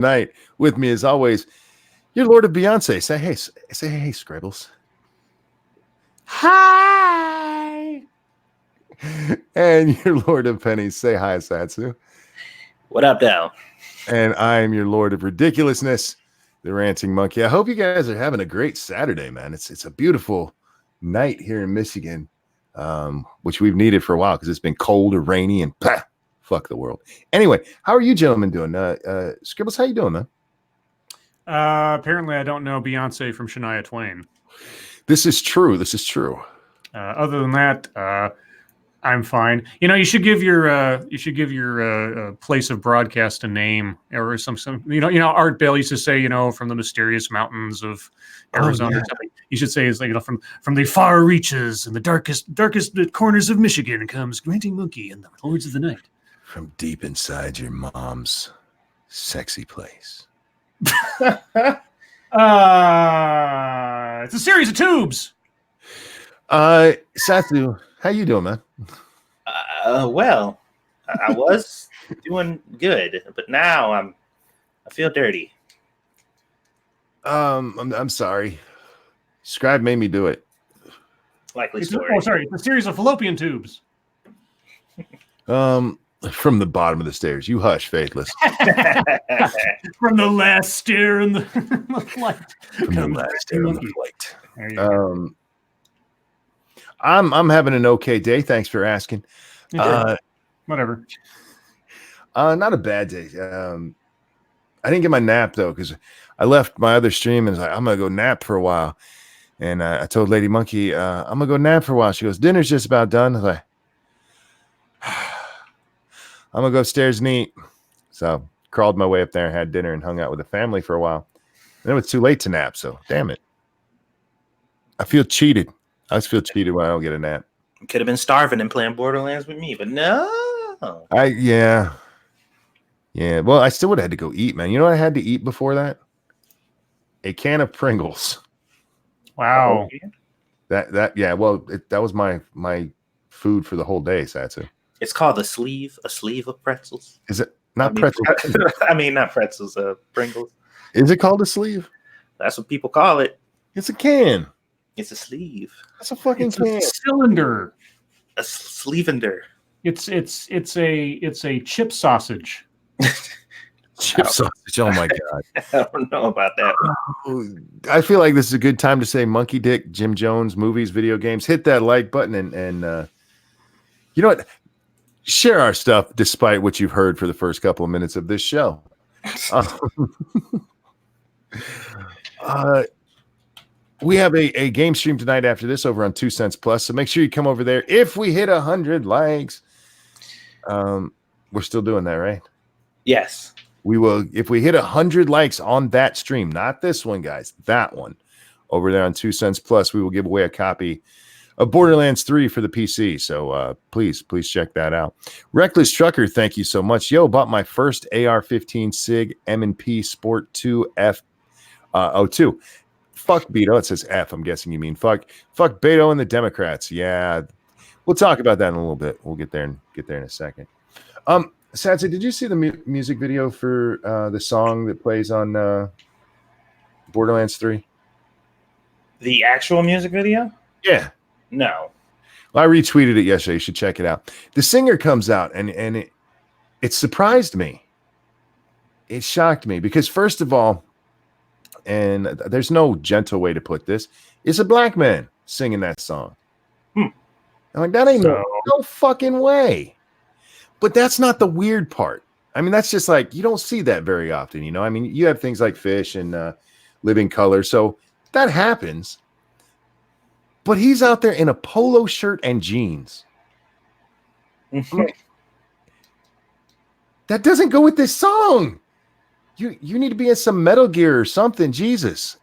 Night. With me, as always, your Lord of Beyonce. Say hey, Scribbles. Hi. And your Lord of Pennies. Say hi, Satsu. What up, now? And I am your Lord of Ridiculousness, the Ranting Monkey. I hope you guys are having a great Saturday, man. It's a beautiful night here in Michigan, which we've needed for a while because it's been cold or rainy and fuck the world. Anyway, how are you gentlemen doing? Scribbles, how you doing, man? Apparently, I don't know Beyonce from Shania Twain. This is true. Other than that, I'm fine. You know, you should give your place of broadcast a name or some. You know, Art Bell used to say, from the mysterious mountains of Arizona or something. You should say, it's like, from the far reaches and the darkest corners of Michigan comes Ranting Monkey and the Lords of the Night. From deep inside your mom's sexy place. It's a series of tubes. Satsu, how you doing, man? Well, I was doing good, but now I feel dirty. I'm sorry. Scribe made me do it. Likely It's story. a series of fallopian tubes. From the bottom of the stairs. You hush, faithless. From the last stair in the flight. From the last stair on the flight. There you go. I'm having an okay day. Thanks for asking. Whatever. Not a bad day. I didn't get my nap though because I left my other stream and was like, I'm gonna go nap for a while. And I told Lady Monkey, I'm gonna go nap for a while. She goes, dinner's just about done. I was like, I'm gonna go upstairs and eat. So crawled my way up there and had dinner and hung out with the family for a while. And it was too late to nap. So damn it. I feel cheated. I always feel cheated when I don't get a nap. Could have been starving and playing Borderlands with me, but no. Yeah. Well, I still would have had to go eat, man. You know what I had to eat before that? A can of Pringles. Wow. Yeah. Well, that was my food for the whole day, Satsu. It's called a sleeve of pretzels. Is it not pretzels? Not pretzels, Pringles. Is it called a sleeve? That's what people call it. It's a can. It's a sleeve. That's a fucking can. A cylinder. A sleevender. It's a chip sausage. Chip sausage. Oh my god. I don't know about that. I feel like this is a good time to say Monkey Dick, Jim Jones, movies, video games. Hit that like button and you know what? Share our stuff despite what you've heard for the first couple of minutes of this show. We have a game stream tonight after this over on 2 Cents Plus, so make sure you come over there. If we hit 100 likes, we're still doing that, right? Yes. We will. If we hit 100 likes on that stream, not this one, guys, that one over there on 2 Cents Plus, we will give away a copy of Borderlands 3 for the PC. So please check that out. Reckless Trucker, thank you so much. Yo, bought my first AR-15 SIG M&P Sport 2 F02. Fuck Beto. It says F. I'm guessing you mean fuck Beto and the Democrats. Yeah, we'll talk about that in a little bit. We'll get there in a second. Satsu, did you see the music video for the song that plays on Borderlands 3? The actual music video? Yeah. No. Well, I retweeted it yesterday. You should check it out. The singer comes out and it surprised me. It shocked me because first of all, and there's no gentle way to put this, it's a black man singing that song. I'm like, that ain't no fucking way. But that's not the weird part. I mean, that's just like, you don't see that very often, you know? I mean, you have things like Fish and Living Color, so that happens. But he's out there in a polo shirt and jeans. Like, that doesn't go with this song. You need to be in some Metal Gear or something, Jesus.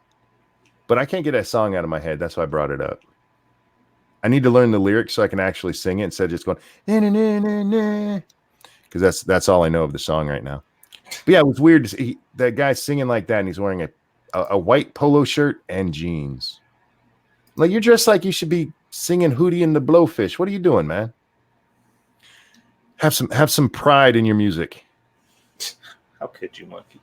But I can't get that song out of my head. That's why I brought it up. I need to learn the lyrics so I can actually sing it instead of just going because that's all I know of the song right now. But yeah, it was weird to see that guy singing like that, and he's wearing a white polo shirt and jeans. Like, you're dressed like you should be singing Hootie and the Blowfish. What are you doing, man? Have some pride in your music. How could you, Monkey?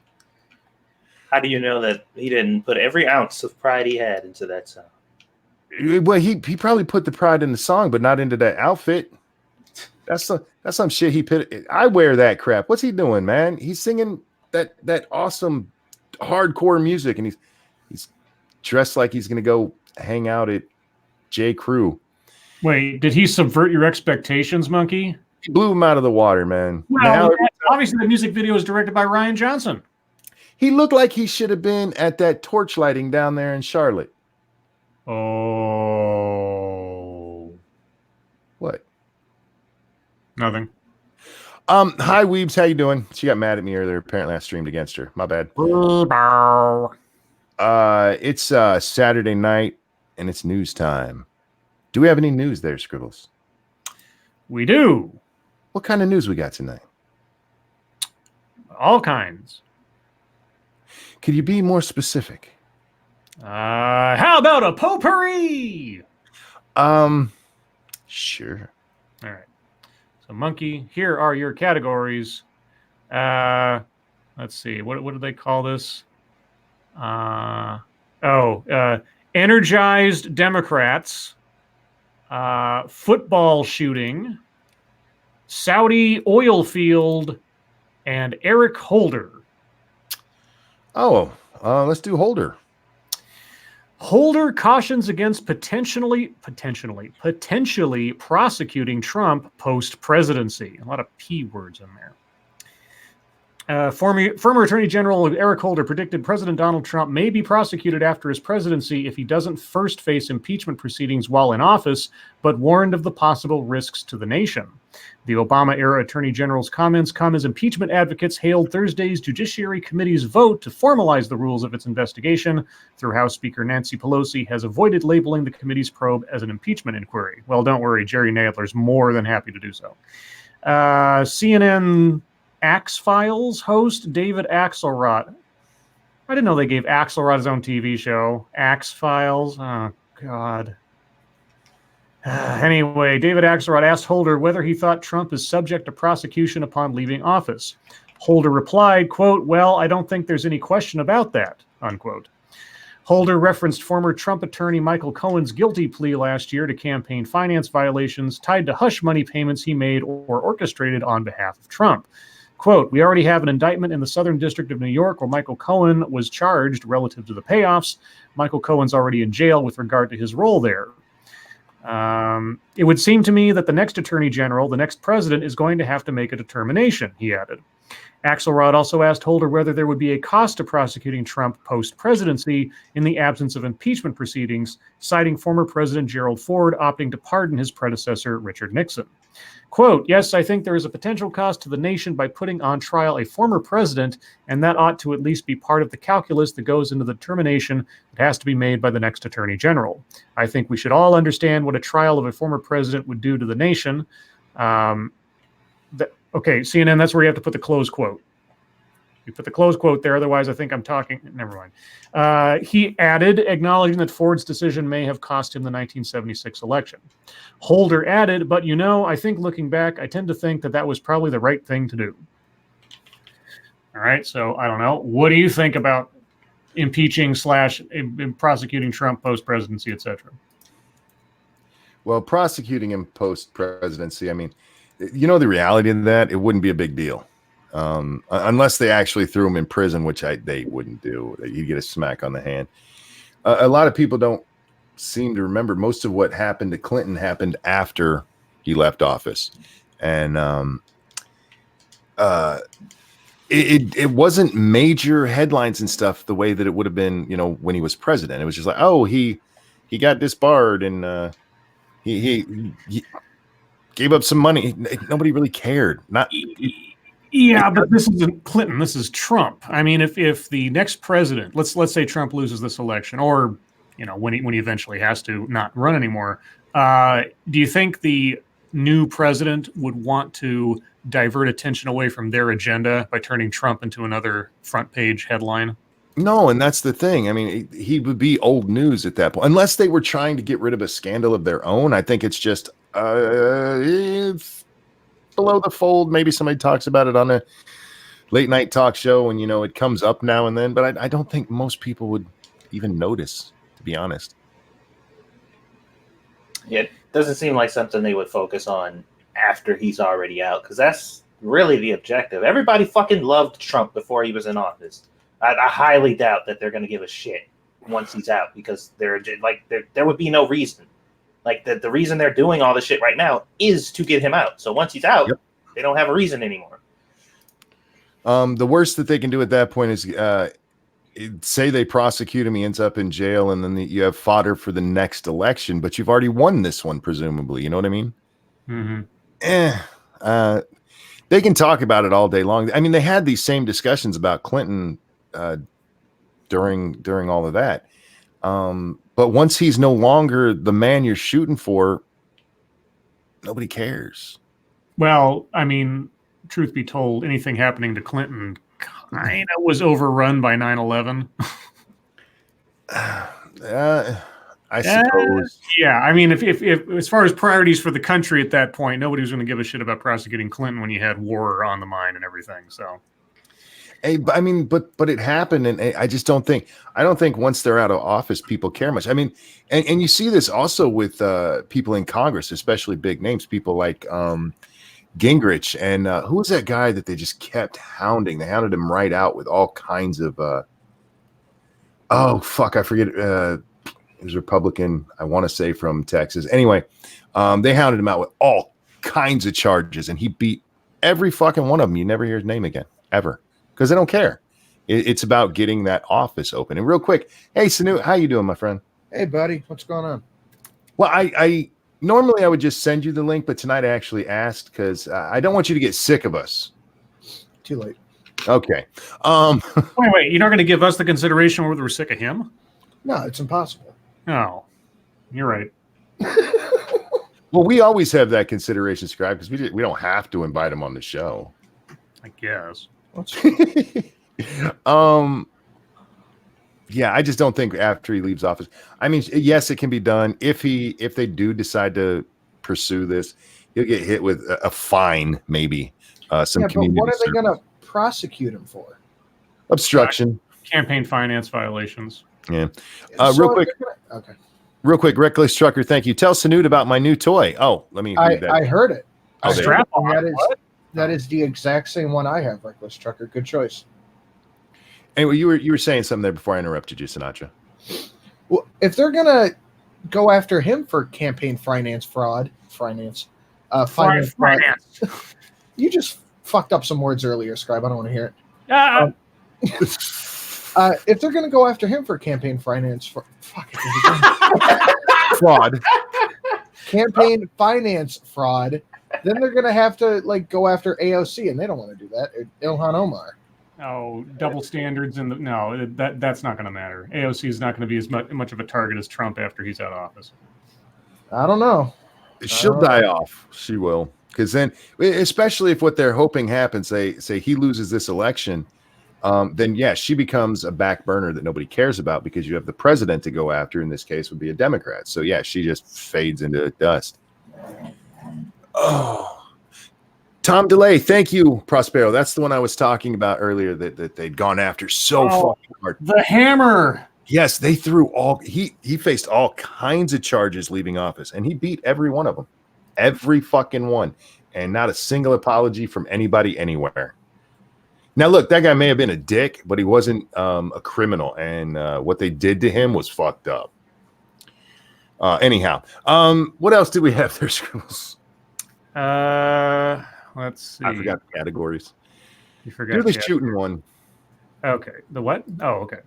How do you know that he didn't put every ounce of pride he had into that song? Well, he probably put the pride in the song, but not into that outfit. That's some shit he put. I wear that crap. What's he doing, man? He's singing that awesome hardcore music, and he's dressed like he's gonna go hang out at J. Crew. Wait, did he subvert your expectations, Monkey? He blew him out of the water, man. Well, obviously the music video is directed by Ryan Johnson. He looked like he should have been at that torch lighting down there in Charlotte. Oh. What? Nothing. Hi Weebs, how you doing? She got mad at me earlier. Apparently I streamed against her. My bad. It's Saturday night and it's news time. Do we have any news there, Scribbles? We do. What kind of news we got tonight? All kinds. Could you be more specific? How about a potpourri? Sure. All right. So, Monkey, here are your categories. Let's see. What do they call this? Energized Democrats, football shooting, Saudi oil field, and Eric Holder. Oh, let's do Holder. Holder cautions against potentially prosecuting Trump post-presidency. A lot of P words in there. Former Attorney General Eric Holder predicted President Donald Trump may be prosecuted after his presidency if he doesn't first face impeachment proceedings while in office, but warned of the possible risks to the nation. The Obama-era Attorney General's comments come as impeachment advocates hailed Thursday's Judiciary Committee's vote to formalize the rules of its investigation, through House Speaker Nancy Pelosi has avoided labeling the committee's probe as an impeachment inquiry. Well, don't worry, Jerry Nadler's more than happy to do so. CNN Axe Files host David Axelrod. I didn't know they gave Axelrod his own TV show. Axe Files. Oh, God. Anyway, David Axelrod asked Holder whether he thought Trump is subject to prosecution upon leaving office. Holder replied, quote, "Well, I don't think there's any question about that," unquote. Holder referenced former Trump attorney Michael Cohen's guilty plea last year to campaign finance violations tied to hush money payments he made or orchestrated on behalf of Trump. Quote, "We already have an indictment in the Southern District of New York where Michael Cohen was charged relative to the payoffs. Michael Cohen's already in jail with regard to his role there. It would seem to me that the next attorney general, the next president, is going to have to make a determination," he added. Axelrod also asked Holder whether there would be a cost to prosecuting Trump post-presidency in the absence of impeachment proceedings, citing former President Gerald Ford opting to pardon his predecessor, Richard Nixon. Quote, "Yes, I think there is a potential cost to the nation by putting on trial a former president, and that ought to at least be part of the calculus that goes into the determination that has to be made by the next attorney general. I think we should all understand what a trial of a former president would do to the nation." Okay, CNN, that's where you have to put the close quote. You put the close quote there, otherwise I think I'm talking. Never mind. He added, acknowledging that Ford's decision may have cost him the 1976 election. Holder added, "But you know, I think looking back, I tend to think that that was probably the right thing to do." All right, so I don't know. What do you think about impeaching / prosecuting Trump post-presidency, etc.? Well, prosecuting him post-presidency, I mean, you know the reality of that, it wouldn't be a big deal. Unless they actually threw him in prison, which they wouldn't do. You'd get a smack on the hand. A lot of people don't seem to remember most of what happened to Clinton happened after he left office. And it wasn't major headlines and stuff the way that it would have been, you know, when he was president. It was just like, oh, he got disbarred and he gave up some money. Nobody really cared. Yeah, but this isn't Clinton. This is Trump. I mean, if the next president, let's say Trump loses this election, or you know when he eventually has to not run anymore, do you think the new president would want to divert attention away from their agenda by turning Trump into another front page headline? No, and that's the thing. I mean, he would be old news at that point, unless they were trying to get rid of a scandal of their own. I think it's just it's below the fold. Maybe somebody talks about it on a late night talk show, and it comes up now and then. But I don't think most people would even notice, to be honest. Yeah, it doesn't seem like something they would focus on after he's already out, because that's really the objective. Everybody fucking loved Trump before he was in office. I highly doubt that they're going to give a shit once he's out, because there would be no reason. Like the reason they're doing all this shit right now is to get him out. So once he's out, they don't have a reason anymore. The worst that they can do at that point is say they prosecute him, he ends up in jail, and then you have fodder for the next election, but you've already won this one, presumably. You know what I mean? Mm-hmm. They can talk about it all day long. I mean, they had these same discussions about Clinton during all of that. But once he's no longer the man you're shooting for, nobody cares. Well, I mean, truth be told, anything happening to Clinton kind of was overrun by 9/11. I suppose. Yeah, I mean, if as far as priorities for the country at that point, nobody was going to give a shit about prosecuting Clinton when you had war on the mind and everything. So, hey, I mean, but it happened, and I just don't think. I don't think once they're out of office, people care much. I mean, and you see this also with people in Congress, especially big names, people like Gingrich, and who was that guy that they just kept hounding? They hounded him right out with all kinds of. Oh fuck, I forget. He was Republican, I want to say from Texas. Anyway, they hounded him out with all kinds of charges, and he beat every fucking one of them. You never hear his name again, ever, because they don't care. It's about getting that office open. And real quick, hey, Sanu, how you doing, my friend? Hey, buddy, what's going on? Well, I normally I would just send you the link, but tonight I actually asked because I don't want you to get sick of us. Too late. Okay. wait, you're not going to give us the consideration whether we're sick of him? No, it's impossible. No, you're right. Well, we always have that consideration, Scribe, because we don't have to invite him on the show. I guess. Yeah, I just don't think after he leaves office. I mean, yes, it can be done if they do decide to pursue this, he'll get hit with a fine, maybe some community. But what are they going to prosecute him for? Obstruction, campaign finance violations. Yeah. Real quick, Reckless Trucker, thank you. Tell Sanood about my new toy. Oh, let me read that. I heard it. Strap on. That is the exact same one I have, Reckless Trucker. Good choice. Anyway, you were saying something there before I interrupted you, Sinatra. Well, if they're gonna go after him for campaign finance fraud, finance fraud, you just fucked up some words earlier, Scribe. I don't want to hear it. If they're going to go after him for campaign finance, fraud, campaign finance fraud, then they're going to have to go after AOC, and they don't want to do that. Ilhan Omar. Oh, double standards that's not going to matter. AOC is not going to be as much of a target as Trump after he's out of office. I don't know. She'll die off. She will, because then, especially if what they're hoping happens, they say he loses this election. Then she becomes a back burner that nobody cares about because you have the president to go after. In this case, would be a Democrat. So she just fades into dust. Oh, Tom DeLay, thank you, Prospero. That's the one I was talking about earlier that they'd gone after so fucking hard. The hammer. Yes, they threw he faced all kinds of charges leaving office, and he beat every one of them, every fucking one, and not a single apology from anybody anywhere. Now, look, that guy may have been a dick, but he wasn't a criminal, and what they did to him was fucked up. Anyhow, what else did we have there, Scribbles? Let's see. I forgot the categories. You forgot. Do the shooting one. Okay. The what? Oh, okay.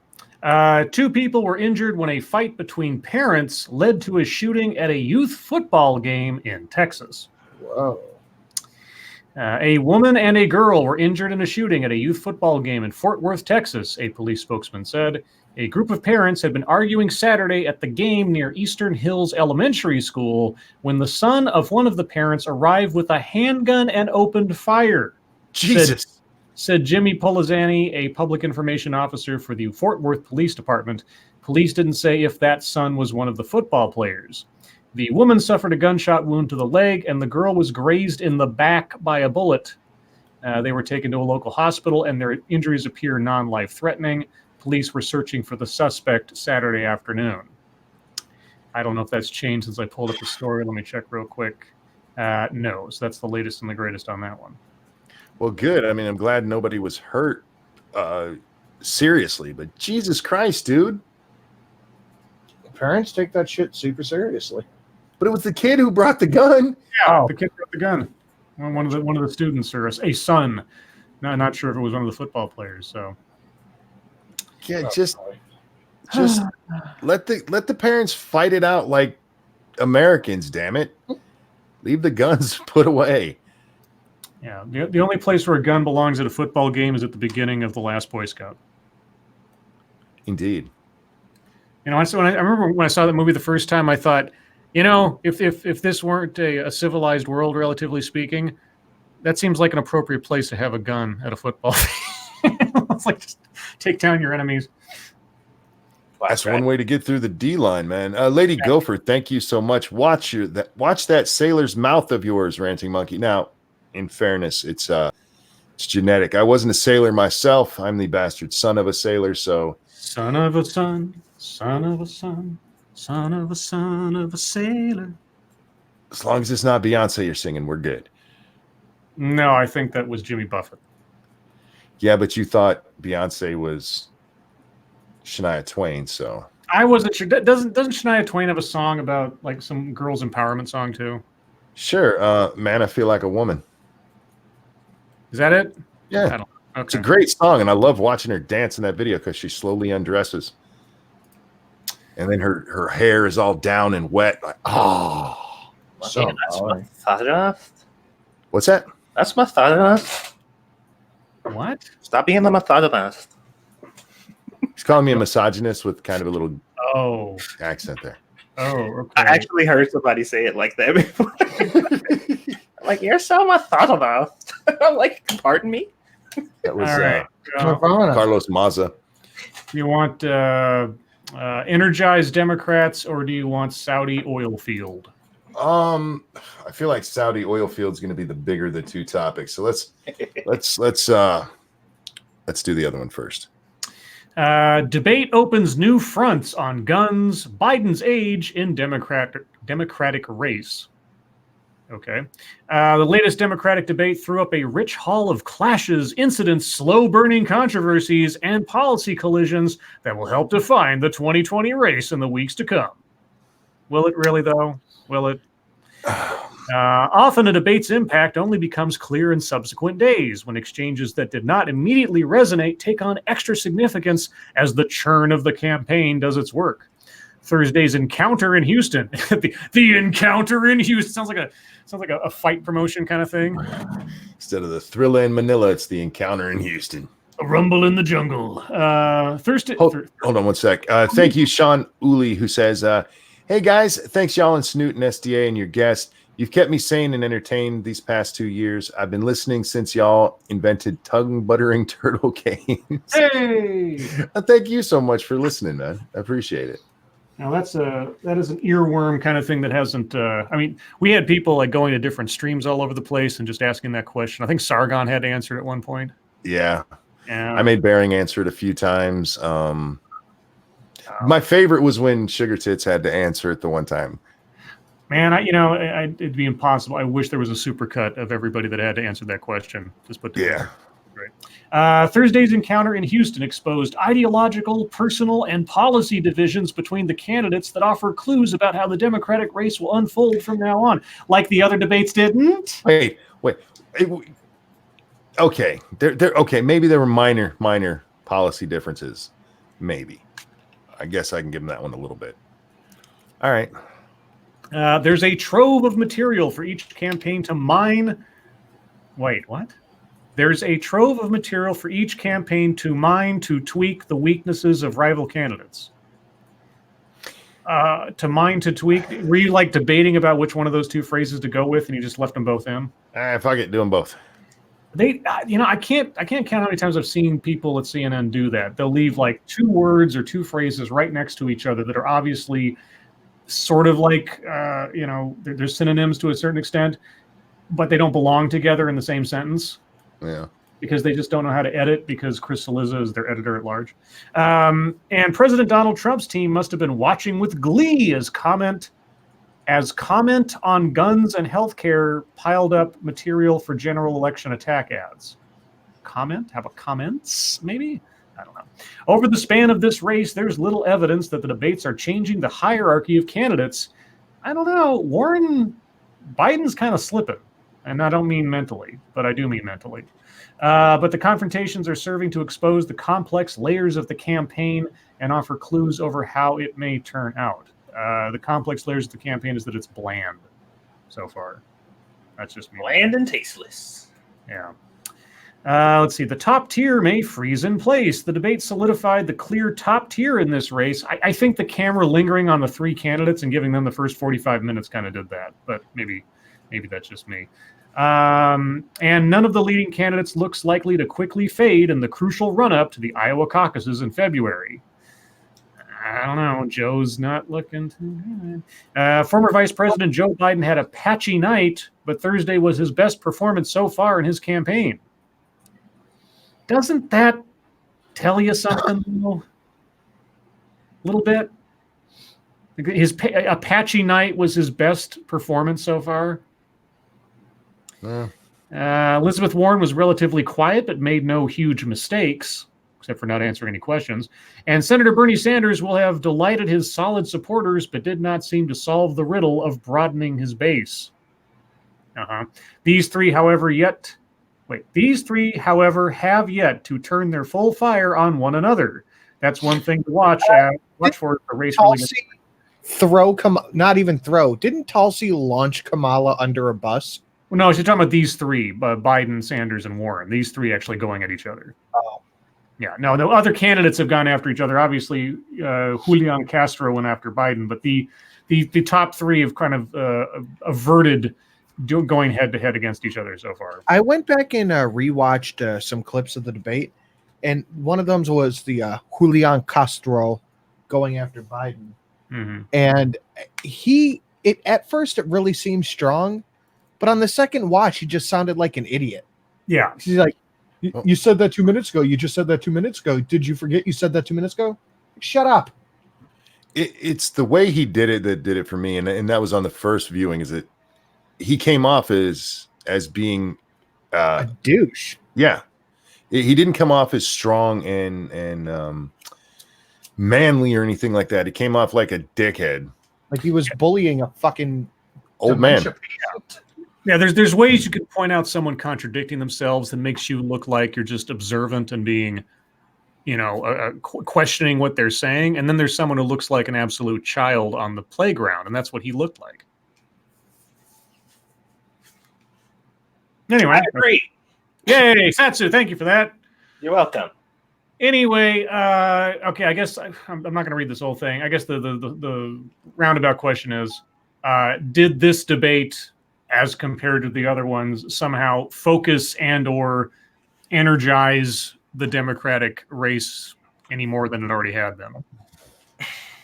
2 people were injured when a fight between parents led to a shooting at a youth football game in Texas. Whoa. A woman and a girl were injured in a shooting at a youth football game in Fort Worth, Texas, a police spokesman said. A group of parents had been arguing Saturday at the game near Eastern Hills Elementary School when the son of one of the parents arrived with a handgun and opened fire. Jesus. Said Jimmy Polizani, a public information officer for the Fort Worth Police Department. Police didn't say if that son was one of the football players. The woman suffered a gunshot wound to the leg, and the girl was grazed in the back by a bullet. They were taken to a local hospital, and their injuries appear non-life-threatening. Police were searching for the suspect Saturday afternoon. I don't know if that's changed since I pulled up the story. Let me check real quick. No, so that's the latest and the greatest on that one. Well, good. I mean, I'm glad nobody was hurt seriously, but Jesus Christ, dude. Parents take that shit super seriously. But it was the kid who brought the gun. Yeah, the kid brought the gun. One of the students, or a son. No, not sure if it was one of the football players. So Yeah, just let the parents fight it out like Americans. Damn it, leave the guns put away. Yeah, the only place where a gun belongs at a football game is at the beginning of the last Boy Scout. Indeed. You know, I remember when I saw that movie the first time, I thought, you know, if this weren't a civilized world, relatively speaking, that seems like an appropriate place to have a gun at a football game. It's like, just take down your enemies. That's one way to get through the D line, man. Lady Gopher, thank you so much. Watch that sailor's mouth of yours, Ranting Monkey. Now, in fairness, it's genetic. I wasn't a sailor myself. I'm the bastard son of a sailor, so son of a son, son of a son, son of a son of a sailor. As long as it's not Beyonce you're singing, we're good. No, I think that was Jimmy Buffett. Yeah, but you thought Beyonce was Shania Twain, so I wasn't sure. Doesn't Shania Twain have a song about like some girls' empowerment song too? Sure. Man, I Feel Like a Woman. Is that it? Yeah. I don't know. Okay. It's a great song, and I love watching her dance in that video because she slowly undresses. And then her hair is all down and wet. Like, oh. So, that's misogynist. What's that? That's misogynist. What? Stop being a misogynist. He's calling me a misogynist with kind of a little accent there. Oh, okay. I actually heard somebody say it like that before. I'm like, you're so misogynist. I'm like, pardon me? That was right. Carlos Maza. You want energized Democrats, or do you want Saudi oil field? I feel like Saudi oil field is going to be the bigger of the two topics. So let's do the other one first. Debate opens new fronts on guns, Biden's age in Democratic race. Okay. The latest Democratic debate threw up a rich haul of clashes, incidents, slow-burning controversies, and policy collisions that will help define the 2020 race in the weeks to come. Will it really, though? Will it? Often a debate's impact only becomes clear in subsequent days when exchanges that did not immediately resonate take on extra significance as the churn of the campaign does its work. Thursday's encounter in Houston. the encounter in Houston sounds like a fight promotion kind of thing. Instead of the Thriller in Manila, it's the encounter in Houston. A rumble in the jungle. Thursday. Hold on one sec. Thank you, Sean Uli, who says, "Hey guys, thanks y'all and Snoot and SDA and your guest. You've kept me sane and entertained these past 2 years. I've been listening since y'all invented tongue-buttering turtle games." Hey! Thank you so much for listening, man. I appreciate it. Now that is an earworm kind of thing that hasn't. I mean, we had people like going to different streams all over the place and just asking that question. I think Sargon had to answer it at one point. Yeah. I made Bering answer it a few times. My favorite was when Sugar Tits had to answer it the one time. Man, it'd be impossible. I wish there was a supercut of everybody that had to answer that question. Just put together. Great. Thursday's encounter in Houston exposed ideological, personal, and policy divisions between the candidates that offer clues about how the Democratic race will unfold from now on, like the other debates didn't. Wait. Okay, okay. Maybe there were minor policy differences. Maybe. I guess I can give them that one a little bit. All right. There's a trove of material for each campaign to mine. Wait, what? There's a trove of material for each campaign to mine to tweak the weaknesses of rival candidates. To tweak. Were you like debating about which one of those two phrases to go with, and you just left them both in? Fuck it, do them both. I can't count how many times I've seen people at CNN do that. They'll leave like two words or two phrases right next to each other that are obviously sort of like, they're synonyms to a certain extent, but they don't belong together in the same sentence. Yeah. Because they just don't know how to edit because Chris Cillizza is their editor at large. And President Donald Trump's team must have been watching with glee as comment on guns and healthcare piled up material for general election attack ads. Comment? How about comments, maybe? I don't know. Over the span of this race, there's little evidence that the debates are changing the hierarchy of candidates. I don't know. Biden's kind of slipping. And I don't mean mentally, but I do mean mentally. But the confrontations are serving to expose the complex layers of the campaign and offer clues over how it may turn out. The complex layers of the campaign is that it's bland so far. That's just me. Bland and tasteless. Yeah. Let's see. The top tier may freeze in place. The debate solidified the clear top tier in this race. I think the camera lingering on the three candidates and giving them the first 45 minutes kind of did that, but maybe that's just me. And none of the leading candidates looks likely to quickly fade in the crucial run-up to the Iowa caucuses in February. I don't know. Joe's not looking too good. Former Vice President Joe Biden had a patchy night, but Thursday was his best performance so far in his campaign. Doesn't that tell you something, a little bit? A patchy night was his best performance so far. Elizabeth Warren was relatively quiet, but made no huge mistakes, except for not answering any questions. And Senator Bernie Sanders will have delighted his solid supporters, but did not seem to solve the riddle of broadening his base. These three, however, have yet to turn their full fire on one another. That's one thing to watch for a race. Not even throw. Didn't Tulsi launch Kamala under a bus? Well, no, she's talking about these three, Biden, Sanders, and Warren. These three actually going at each other. Oh. Yeah, no, the other candidates have gone after each other. Obviously, Julian Castro went after Biden, but the top three have kind of averted going head-to-head against each other so far. I went back and rewatched some clips of the debate, and one of them was the Julian Castro going after Biden. Mm-hmm. And at first it really seemed strong, but on the second watch, he just sounded like an idiot. Yeah. He's like, you said that 2 minutes ago. You just said that 2 minutes ago. Did you forget you said that 2 minutes ago? Shut up. It's the way he did it that did it for me. And that was on the first viewing, is that he came off as being a douche. Yeah. He didn't come off as strong and manly or anything like that. He came off like a dickhead. Like he was bullying a fucking old man. Yeah, there's ways you can point out someone contradicting themselves that makes you look like you're just observant and being, questioning what they're saying. And then there's someone who looks like an absolute child on the playground, and that's what he looked like. Anyway, great. Yay, Satsu, thank you for that. You're welcome. Anyway, okay, I guess I'm not going to read this whole thing. I guess the roundabout question is, did this debate, as compared to the other ones, somehow focus and or energize the Democratic race any more than it already had been?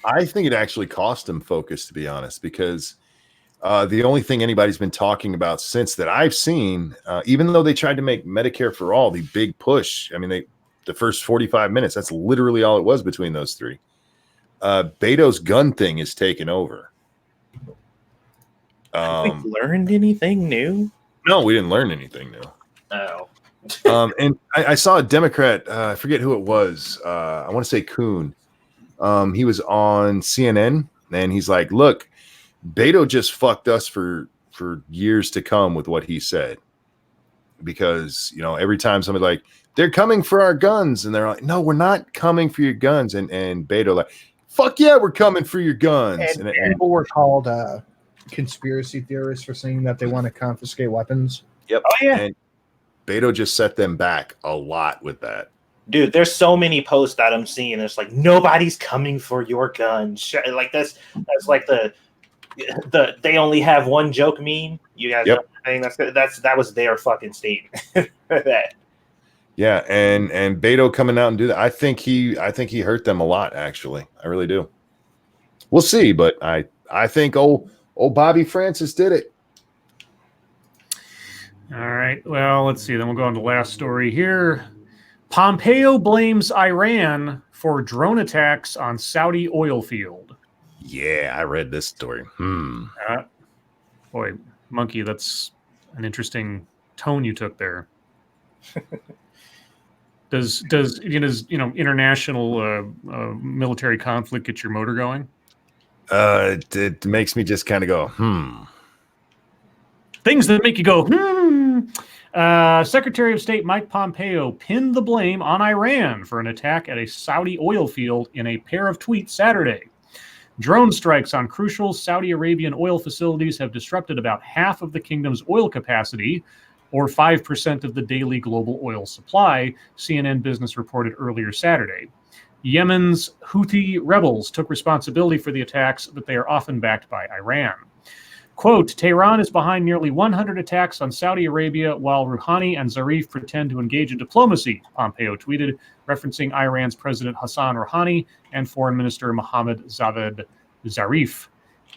I think it actually cost him focus, to be honest, because the only thing anybody's been talking about since that I've seen, even though they tried to make Medicare for all the big push, I mean, the first 45 minutes, that's literally all it was between those three. Beto's gun thing is taken over. Have we learned anything new? No, we didn't learn anything new. Oh. And I saw a Democrat, I forget who it was. I want to say Kuhn. He was on CNN, and he's like, look, Beto just fucked us for years to come with what he said. Because, every time somebody like, they're coming for our guns, and they're like, no, we're not coming for your guns. And Beto like, fuck yeah, we're coming for your guns. And people were called conspiracy theorists for saying that they want to confiscate weapons. Yep. Oh, yeah. And Beto just set them back a lot with that. Dude, there's so many posts that I'm seeing. It's like, nobody's coming for your guns. Like that's like the they only have one joke meme. You guys know that was their fucking statement. That. Yeah, and Beto coming out and do that. I think he hurt them a lot, actually. I really do. We'll see, but I think old Bobby Francis did it. All right. Well, let's see. Then we'll go on to the last story here. Pompeo blames Iran for drone attacks on Saudi oil field. Yeah, I read this story. Boy, Monkey, that's an interesting tone you took there. Does international military conflict get your motor going? It makes me just kind of go, Things that make you go, Secretary of State Mike Pompeo pinned the blame on Iran for an attack at a Saudi oil field in a pair of tweets Saturday. Drone strikes on crucial Saudi Arabian oil facilities have disrupted about half of the kingdom's oil capacity, or 5% of the daily global oil supply, CNN Business reported earlier Saturday. Yemen's Houthi rebels took responsibility for the attacks, but they are often backed by Iran. Quote, Tehran is behind nearly 100 attacks on Saudi Arabia while Rouhani and Zarif pretend to engage in diplomacy, Pompeo tweeted, referencing Iran's President Hassan Rouhani and Foreign Minister Mohammad Javad Zarif.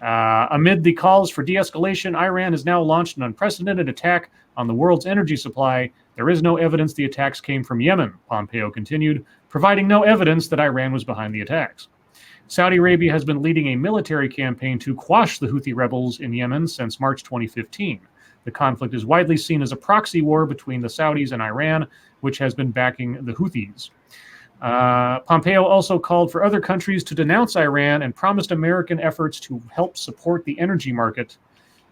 Amid the calls for de-escalation, Iran has now launched an unprecedented attack on the world's energy supply. There is no evidence the attacks came from Yemen, Pompeo continued, providing no evidence that Iran was behind the attacks. Saudi Arabia has been leading a military campaign to quash the Houthi rebels in Yemen since March 2015. The conflict is widely seen as a proxy war between the Saudis and Iran, which has been backing the Houthis. Pompeo also called for other countries to denounce Iran and promised American efforts to help support the energy market.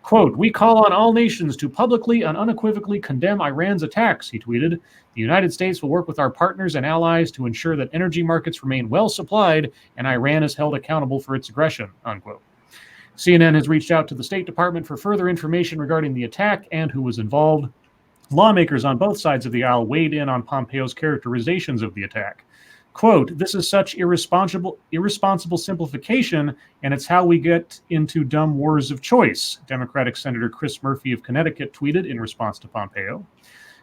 Quote, we call on all nations to publicly and unequivocally condemn Iran's attacks, he tweeted. The United States will work with our partners and allies to ensure that energy markets remain well supplied and Iran is held accountable for its aggression, unquote. CNN has reached out to the State Department for further information regarding the attack and who was involved. Lawmakers on both sides of the aisle weighed in on Pompeo's characterizations of the attack. Quote, this is such irresponsible simplification, and it's how we get into dumb wars of choice, Democratic Senator Chris Murphy of Connecticut tweeted in response to Pompeo.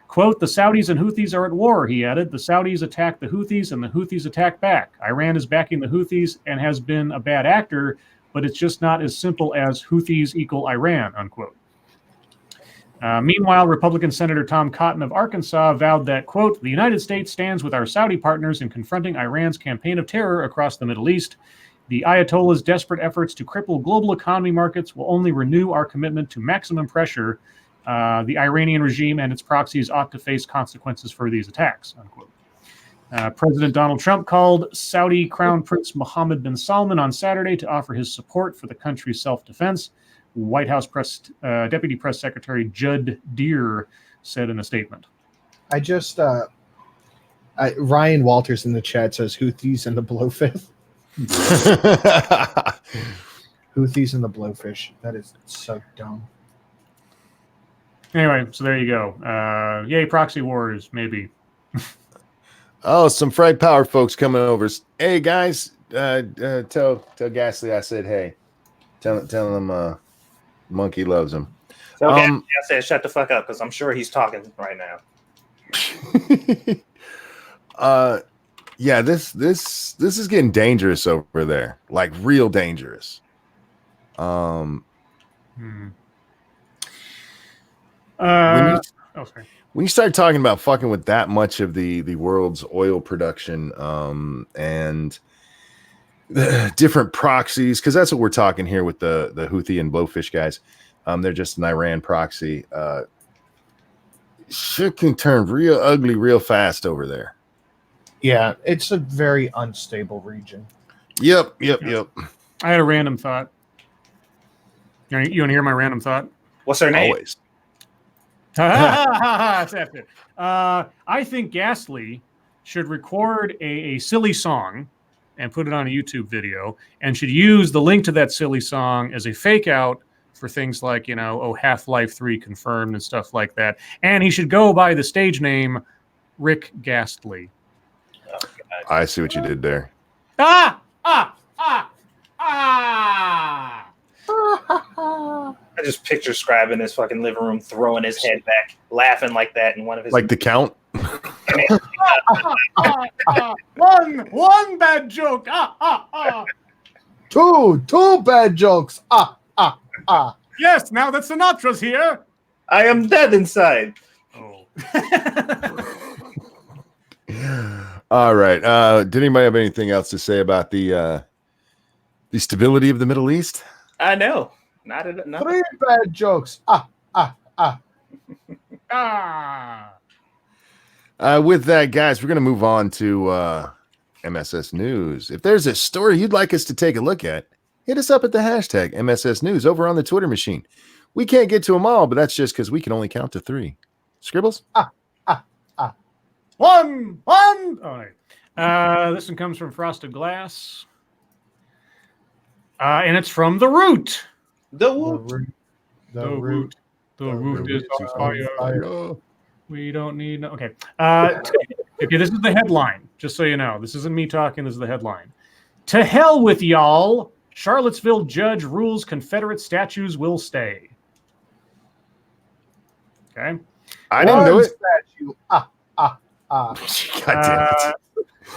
Quote, the Saudis and Houthis are at war, he added. The Saudis attack the Houthis and the Houthis attack back. Iran is backing the Houthis and has been a bad actor, but it's just not as simple as Houthis equal Iran, unquote. Meanwhile, Republican Senator Tom Cotton of Arkansas vowed that, quote, the United States stands with our Saudi partners in confronting Iran's campaign of terror across the Middle East. The Ayatollah's desperate efforts to cripple global economy markets will only renew our commitment to maximum pressure. The Iranian regime and its proxies ought to face consequences for these attacks, unquote. President Donald Trump called Saudi Crown Prince Mohammed bin Salman on Saturday to offer his support for the country's self-defense. White House Deputy Press Secretary Judd Deere said in a statement. Ryan Walters in the chat says Houthis and the Blowfish. Houthis and the Blowfish. That is so dumb. Anyway, so there you go. Yay, proxy wars, maybe. Oh, some Fried Power folks coming over. Hey, guys, tell Ghastly I said hey. Tell him Monkey loves him. So I said shut the fuck up because I'm sure he's talking right now. Yeah, this is getting dangerous over there, like real dangerous. When you start talking about fucking with that much of the world's oil production and the different proxies, because that's what we're talking here with the Houthi and Blowfish guys. They're just an Iran proxy. Shit can turn real ugly real fast over there. Yeah, it's a very unstable region. Yep. I had a random thought. You want to hear my random thought? What's her name? Always. I think Ghastly should record a silly song and put it on a YouTube video, and should use the link to that silly song as a fake out for things like, Half-Life 3 confirmed and stuff like that. And he should go by the stage name Rick Ghastly. Oh, I see what you did there. I just picture Scribe in his fucking living room throwing his head back, laughing like that in one of his... Like the Count? One bad joke. Two bad jokes. Yes, now that Sinatra's here. I am dead inside. Oh. All right. Did anybody have anything else to say about the stability of the Middle East? I know. Not 3 bad jokes. With that, guys, we're going to move on to MSS News. If there's a story you'd like us to take a look at, hit us up at the hashtag MSS News over on the Twitter machine. We can't get to them all, but that's just because we can only count to 3. Scribbles? One. All right. This one comes from Frosted Glass. And it's from The Root. The Woot. The root. The Root is on fire. We don't need... Okay. Okay, this is the headline, just so you know. This isn't me talking. This is the headline. To hell with y'all. Charlottesville judge rules Confederate statues will stay. Okay. I didn't know it. Statue. God damn it.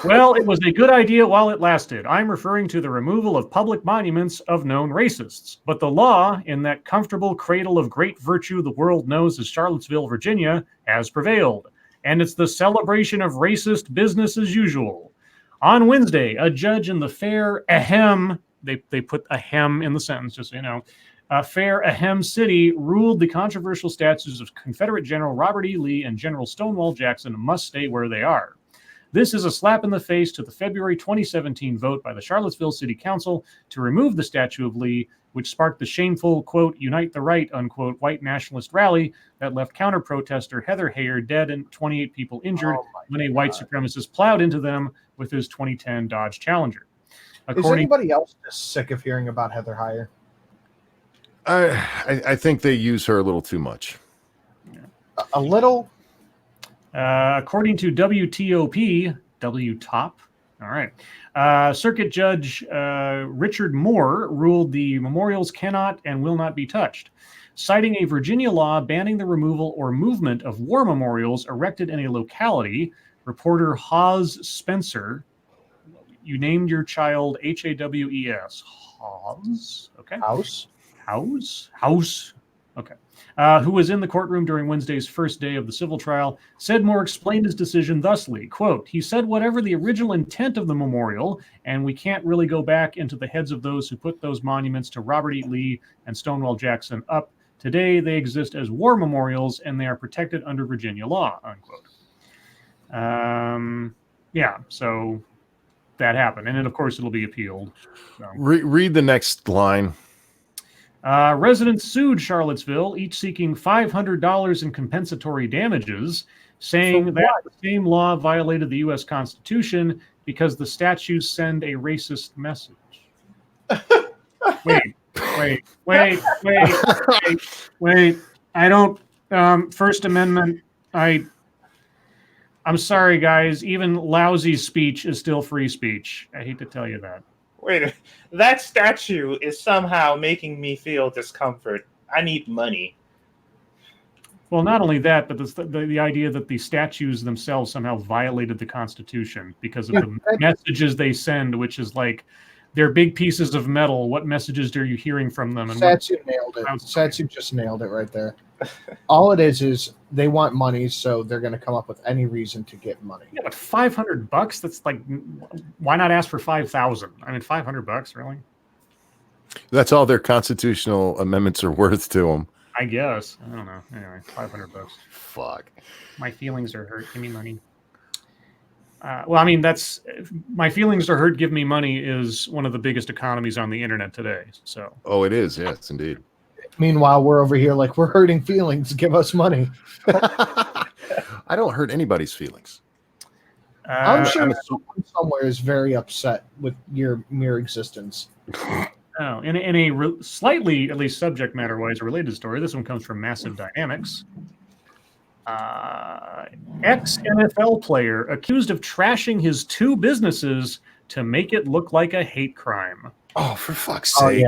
Well, it was a good idea while it lasted. I'm referring to the removal of public monuments of known racists. But the law, in that comfortable cradle of great virtue the world knows as Charlottesville, Virginia, has prevailed. And it's the celebration of racist business as usual. On Wednesday, a judge in the fair Ahem, they put Ahem in the sentence, just so you know, fair Ahem City ruled the controversial statues of Confederate General Robert E. Lee and General Stonewall Jackson must stay where they are. This is a slap in the face to the February 2017 vote by the Charlottesville City Council to remove the statue of Lee, which sparked the shameful, quote, unite the right, unquote, white nationalist rally that left counter-protester Heather Heyer dead and 28 people injured when a white supremacist plowed into them with his 2010 Dodge Challenger. Is anybody else just sick of hearing about Heather Heyer? I think they use her a little too much. A little? According to WTOP, all right, Circuit Judge Richard Moore ruled the memorials cannot and will not be touched, citing a Virginia law banning the removal or movement of war memorials erected in a locality. Reporter Hawes Spencer, you named your child Hawes. Hawes? Okay. House. Okay. Who was in the courtroom during Wednesday's first day of the civil trial, said Moore explained his decision thusly, quote, he said whatever the original intent of the memorial, and we can't really go back into the heads of those who put those monuments to Robert E. Lee and Stonewall Jackson up. Today, they exist as war memorials, and they are protected under Virginia law, unquote. Yeah, so that happened. And then, of course, it'll be appealed. So. Read the next line. Residents sued Charlottesville, each seeking $500 in compensatory damages, saying that the same law violated the U.S. Constitution because the statues send a racist message. Wait. I don't. First Amendment. I'm sorry, guys. Even lousy speech is still free speech. I hate to tell you that. Wait, that statue is somehow making me feel discomfort. I need money. Well, not only that, but the idea that the statues themselves somehow violated the Constitution because of the messages they send, which is like, they're big pieces of metal. What messages are you hearing from them? And Satsu nailed it. Satsu just nailed it right there. All it is they want money, so they're going to come up with any reason to get money. Yeah, but $500, that's like, why not ask for 5,000? I mean, $500, really? That's all their constitutional amendments are worth to them. I guess. I don't know. Anyway, $500. Fuck. My feelings are hurt. Give me money. Well, I mean, that's my feelings are hurt. Give me money is one of the biggest economies on the internet today. So. Oh, it is. Yes, indeed. Meanwhile, we're over here like we're hurting feelings. Give us money. I don't hurt anybody's feelings. I'm sure someone somewhere is very upset with your mere existence. Oh, in a slightly, at least subject matter-wise, related story, this one comes from Massive Dynamics. Ex-NFL player accused of trashing his 2 businesses to make it look like a hate crime. Oh, for fuck's sake.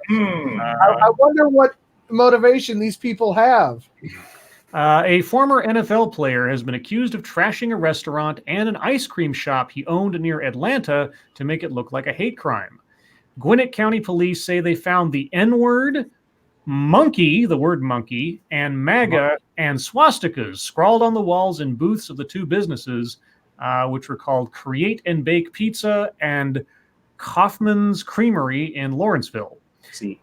Yeah, I wonder what motivation these people have. A former NFL player has been accused of trashing a restaurant and an ice cream shop he owned near Atlanta to make it look like a hate crime. Gwinnett County Police say they found the N-word, monkey, the word monkey, and MAGA and swastikas scrawled on the walls in booths of the two businesses, which were called Create and Bake Pizza and Kaufman's Creamery in Lawrenceville. See,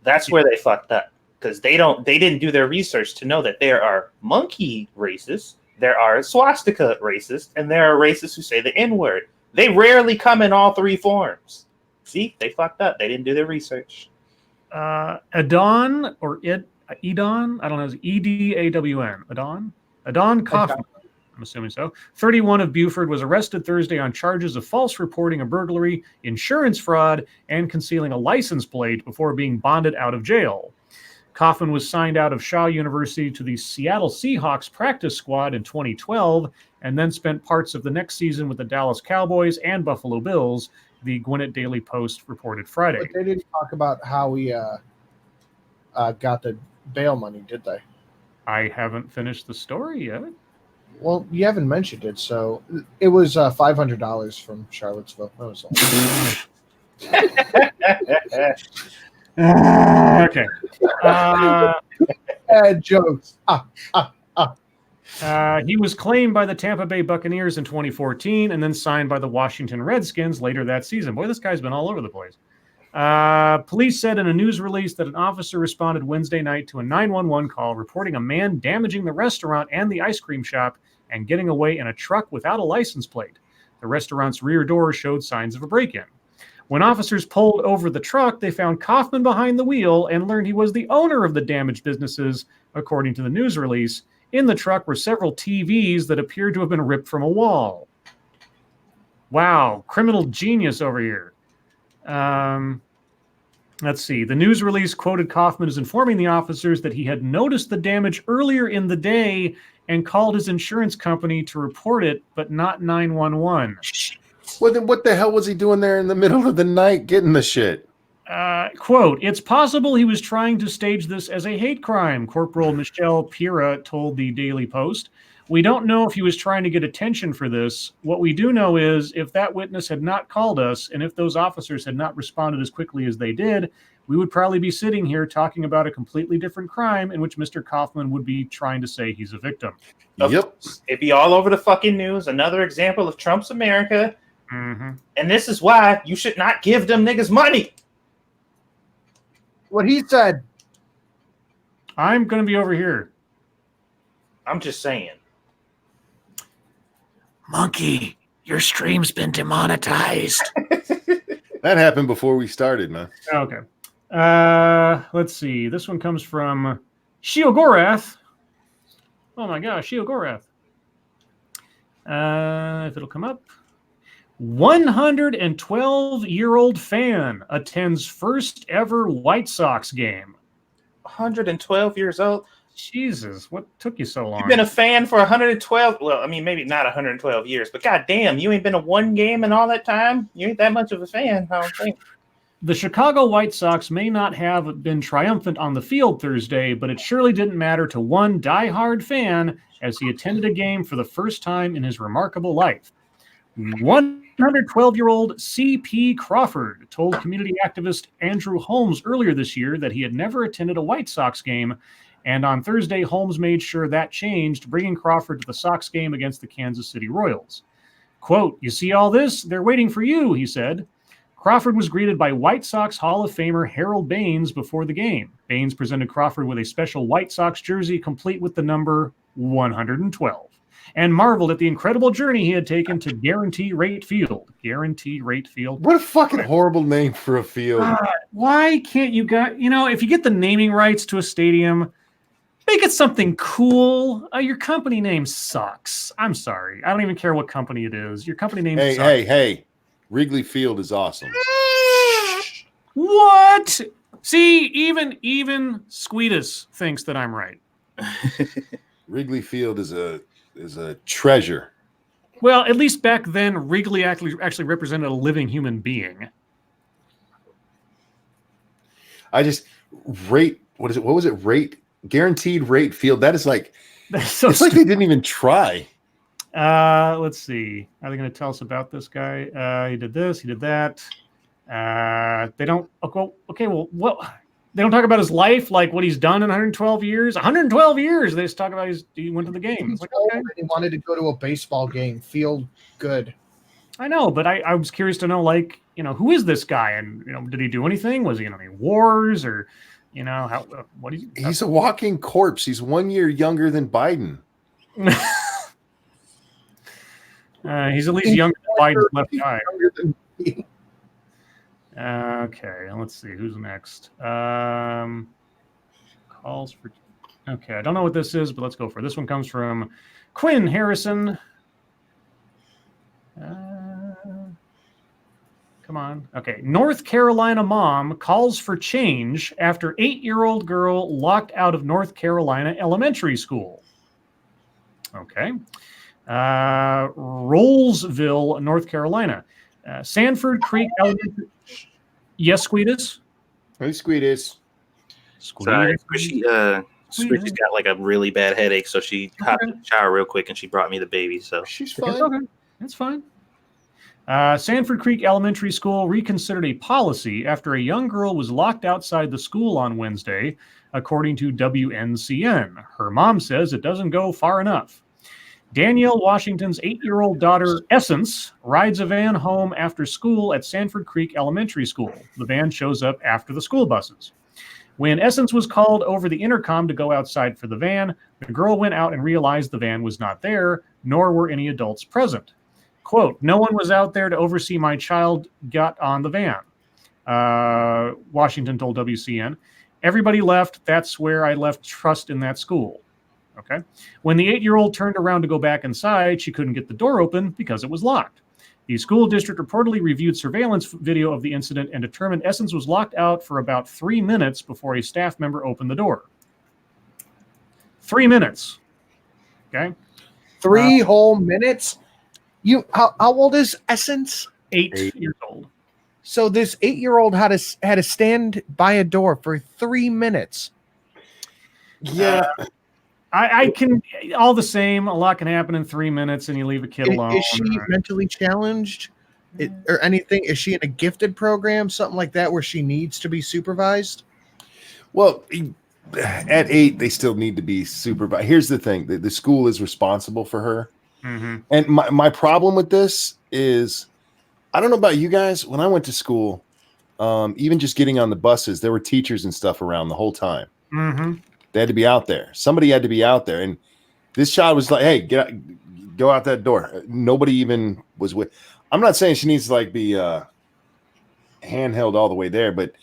that's where they fucked up, because they didn't do their research to know that there are monkey racists, there are swastika racists, and there are racists who say the N-word. They rarely come in all three forms. See, they fucked up. They didn't do their research. Adon or Edon, I don't know, it's E-D-A-W-N. Adon Kaufman. I'm assuming so. 31 of Buford was arrested Thursday on charges of false reporting a burglary, insurance fraud, and concealing a license plate before being bonded out of jail. Kaufman was signed out of Shaw University to the Seattle Seahawks practice squad in 2012 and then spent parts of the next season with the Dallas Cowboys and Buffalo Bills, the Gwinnett Daily Post reported Friday. But they didn't talk about how he got the bail money, did they? I haven't finished the story yet. Well, you haven't mentioned it, so it was $500 from Charlottesville. That was all. Okay. Bad jokes. He was claimed by the Tampa Bay Buccaneers in 2014 and then signed by the Washington Redskins later that season. Boy, this guy's been all over the place. Police said in a news release that an officer responded Wednesday night to a 911 call reporting a man damaging the restaurant and the ice cream shop and getting away in a truck without a license plate. The restaurant's rear door showed signs of a break-in. When officers pulled over the truck, they found Kaufman behind the wheel and learned he was the owner of the damaged businesses, according to the news release. In the truck were several TVs that appeared to have been ripped from a wall. Wow, criminal genius over here. Let's see. The news release quoted Kaufman as informing the officers that he had noticed the damage earlier in the day and called his insurance company to report it, but not 911. Well, then what the hell was he doing there in the middle of the night getting the shit? Quote, it's possible he was trying to stage this as a hate crime, Corporal Michelle Pira told the Daily Post. We don't know if he was trying to get attention for this. What we do know is if that witness had not called us and if those officers had not responded as quickly as they did, we would probably be sitting here talking about a completely different crime in which Mr. Kaufman would be trying to say he's a victim. Yep. It'd be all over the fucking news. Another example of Trump's America. Mm-hmm. And this is why you should not give them niggas money. What he said. I'm going to be over here. I'm just saying. Monkey, your stream's been demonetized. That happened before we started, man. Okay. Let's see. This one comes from Shiogorath. Oh my gosh, Shiogorath. If it'll come up. 112-year-old fan attends first ever White Sox game. 112 years old? Jesus, what took you so long? You've been a fan for 112. Well, I mean, maybe not 112 years, but goddamn, you ain't been to one game in all that time. You ain't that much of a fan, I don't think. The Chicago White Sox may not have been triumphant on the field Thursday, but it surely didn't matter to one diehard fan as he attended a game for the first time in his remarkable life. 112-year-old C.P. Crawford told community activist Andrew Holmes earlier this year that he had never attended a White Sox game. And on Thursday, Holmes made sure that changed, bringing Crawford to the Sox game against the Kansas City Royals. Quote, you see all this? They're waiting for you, he said. Crawford was greeted by White Sox Hall of Famer Harold Baines before the game. Baines presented Crawford with a special White Sox jersey complete with the number 112 and marveled at the incredible journey he had taken to Guarantee Rate Field. Guarantee Rate Field. What a fucking horrible name for a field. Why can't you guys, if you get the naming rights to a stadium, make it something cool. Your company name sucks. I'm sorry. I don't even care what company it is. Your company name sucks. Hey. Wrigley Field is awesome. What? See, even Squeedus thinks that I'm right. Wrigley Field is a treasure. Well, at least back then, Wrigley actually represented a living human being. I just rate. What is it? What was it? Rate Guaranteed Rate Field. That is like. That's so it's like they didn't even try. Let's see. Are they going to tell us about this guy? He did this. He did that. They don't. Okay. Well, what? They don't talk about his life, like what he's done in 112 years. 112 years. They just talk about he went to the game. It's like, okay. He wanted to go to a baseball game. Feel good. I know, but I was curious to know, like, who is this guy, and did he do anything? Was he in any wars, or how? What is he? He's a walking corpse. He's 1 year younger than Biden. He's at least younger than Biden's left eye. Okay, let's see who's next. Calls for. Okay, I don't know what this is, but let's go for it. This one comes from Quinn Harrison. Come on. Okay. North Carolina mom calls for change after 8-year-old girl locked out of North Carolina elementary school. Okay. Rollsville, North Carolina. Sanford Creek Elementary. Yes, Squeedus? Hey, Squeedus. Sorry, Squishy's got like a really bad headache, so she hopped in the shower real quick and she brought me the baby. So She's fine. It's okay. It's fine. Sanford Creek Elementary School reconsidered a policy after a young girl was locked outside the school on Wednesday, according to WNCN. Her mom says it doesn't go far enough. Danielle Washington's 8-year-old daughter, Essence, rides a van home after school at Sanford Creek Elementary School. The van shows up after the school buses. When Essence was called over the intercom to go outside for the van, the girl went out and realized the van was not there, nor were any adults present. Quote, no one was out there to oversee my child got on the van. Washington told WCN. Everybody left. That's where I left trust in that school. Okay. When the 8-year-old turned around to go back inside, she couldn't get the door open because it was locked. The school district reportedly reviewed surveillance video of the incident and determined Essence was locked out for about 3 minutes before a staff member opened the door. 3 minutes. Okay. 3 whole minutes? How old is Essence? 8 years old. So this 8-year-old had to stand by a door for 3 minutes. Yeah. I can, all the same, a lot can happen in 3 minutes and you leave a kid alone. Is she mentally challenged or anything? Is she in a gifted program, something like that, where she needs to be supervised? Well, at 8, they still need to be supervised. Here's the thing. The school is responsible for her. Mm-hmm. And my problem with this is, I don't know about you guys. When I went to school, even just getting on the buses, there were teachers and stuff around the whole time. Mm-hmm. They had to be out there. Somebody had to be out there. And this child was like, hey, go out that door. Nobody even was with. I'm not saying she needs to like be handheld all the way there, but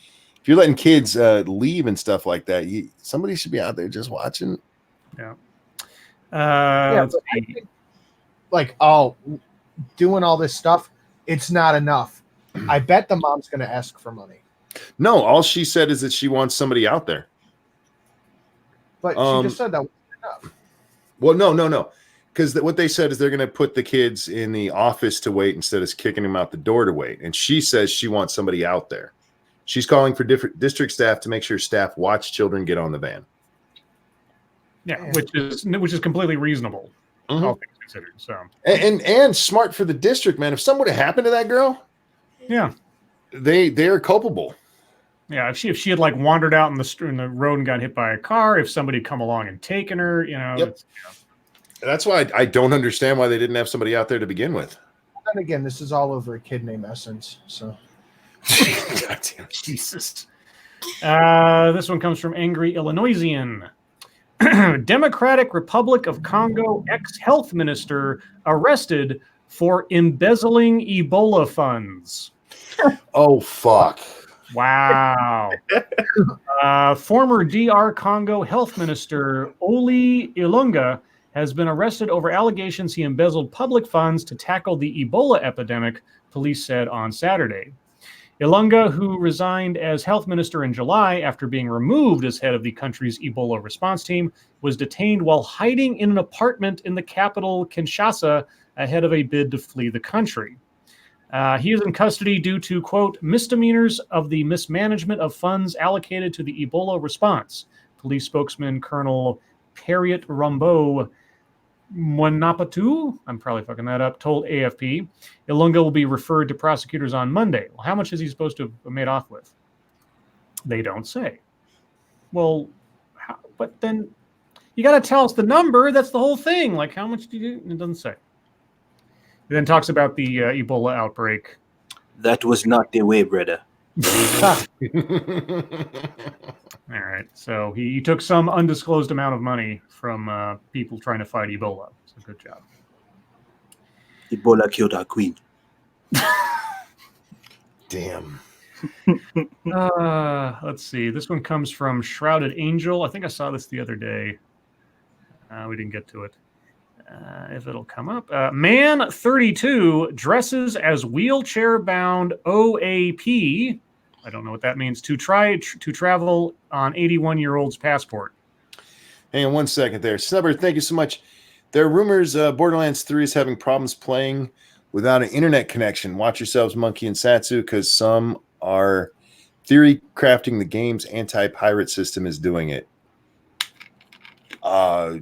if you're letting kids leave and stuff like that, somebody should be out there just watching. Yeah. I think, doing all this stuff, it's not enough. I bet the mom's going to ask for money. No, all she said is that she wants somebody out there. But she just said that wasn't enough. Well, no. Because what they said is they're going to put the kids in the office to wait instead of kicking them out the door to wait. And she says she wants somebody out there. She's calling for different district staff to make sure staff watch children get on the van. Yeah, which is completely reasonable, all things considered. So and smart for the district, man. If something would have happened to that girl, yeah, they are culpable. Yeah, if she had like wandered out in the road and got hit by a car, if somebody had come along and taken her, Yep. That's why I don't understand why they didn't have somebody out there to begin with. And again, this is all over a kid named Essence. So, God damn. Jesus. This one comes from Angry Illinoisian. Democratic Republic of Congo ex-health minister arrested for embezzling Ebola funds. Oh, fuck. Wow. Former DR Congo health minister Oli Ilunga has been arrested over allegations he embezzled public funds to tackle the Ebola epidemic, police said on Saturday. Ilunga, who resigned as health minister in July after being removed as head of the country's Ebola response team, was detained while hiding in an apartment in the capital, Kinshasa, ahead of a bid to flee the country. He is in custody due to, quote, misdemeanors of the mismanagement of funds allocated to the Ebola response. Police spokesman Colonel Periot Rombo Mwanapatu, I'm probably fucking that up, told AFP. Ilunga will be referred to prosecutors on Monday. Well, how much is he supposed to have made off with? They don't say. Well, but then you got to tell us the number. That's the whole thing. Like, how much do you? It doesn't say. It then talks about the Ebola outbreak. That was not the way, brother. All right. So he took some undisclosed amount of money from people trying to fight Ebola. So good job. Ebola killed our queen. Damn. Let's see. This one comes from Shrouded Angel. I think I saw this the other day. We didn't get to it. If it'll come up. Man 32 dresses as wheelchair-bound OAP. I don't know what that means. To travel on 81-year-old's passport. Hang on 1 second there. Snubber, thank you so much. There are rumors Borderlands 3 is having problems playing without an internet connection. Watch yourselves, Monkey and Satsu, because some are theory crafting the game's anti-pirate system is doing it. I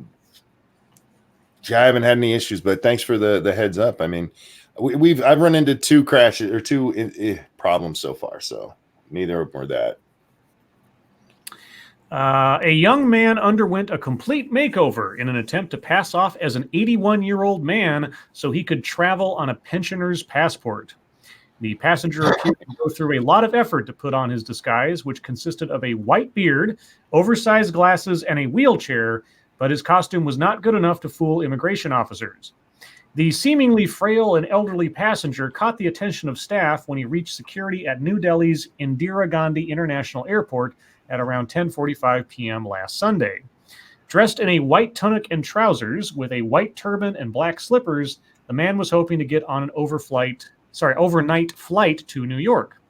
haven't had any issues, but thanks for the heads up. I mean, I've run into two crashes or two problems so far, so neither of them are that. A young man underwent a complete makeover in an attempt to pass off as an 81-year-old man so he could travel on a pensioner's passport. The passenger appeared to go through a lot of effort to put on his disguise, which consisted of a white beard, oversized glasses, and a wheelchair, but his costume was not good enough to fool immigration officers. The seemingly frail and elderly passenger caught the attention of staff when he reached security at New Delhi's Indira Gandhi International Airport at around 10:45 p.m. last Sunday. Dressed in a white tunic and trousers with a white turban and black slippers, the man was hoping to get on an overnight flight to New York.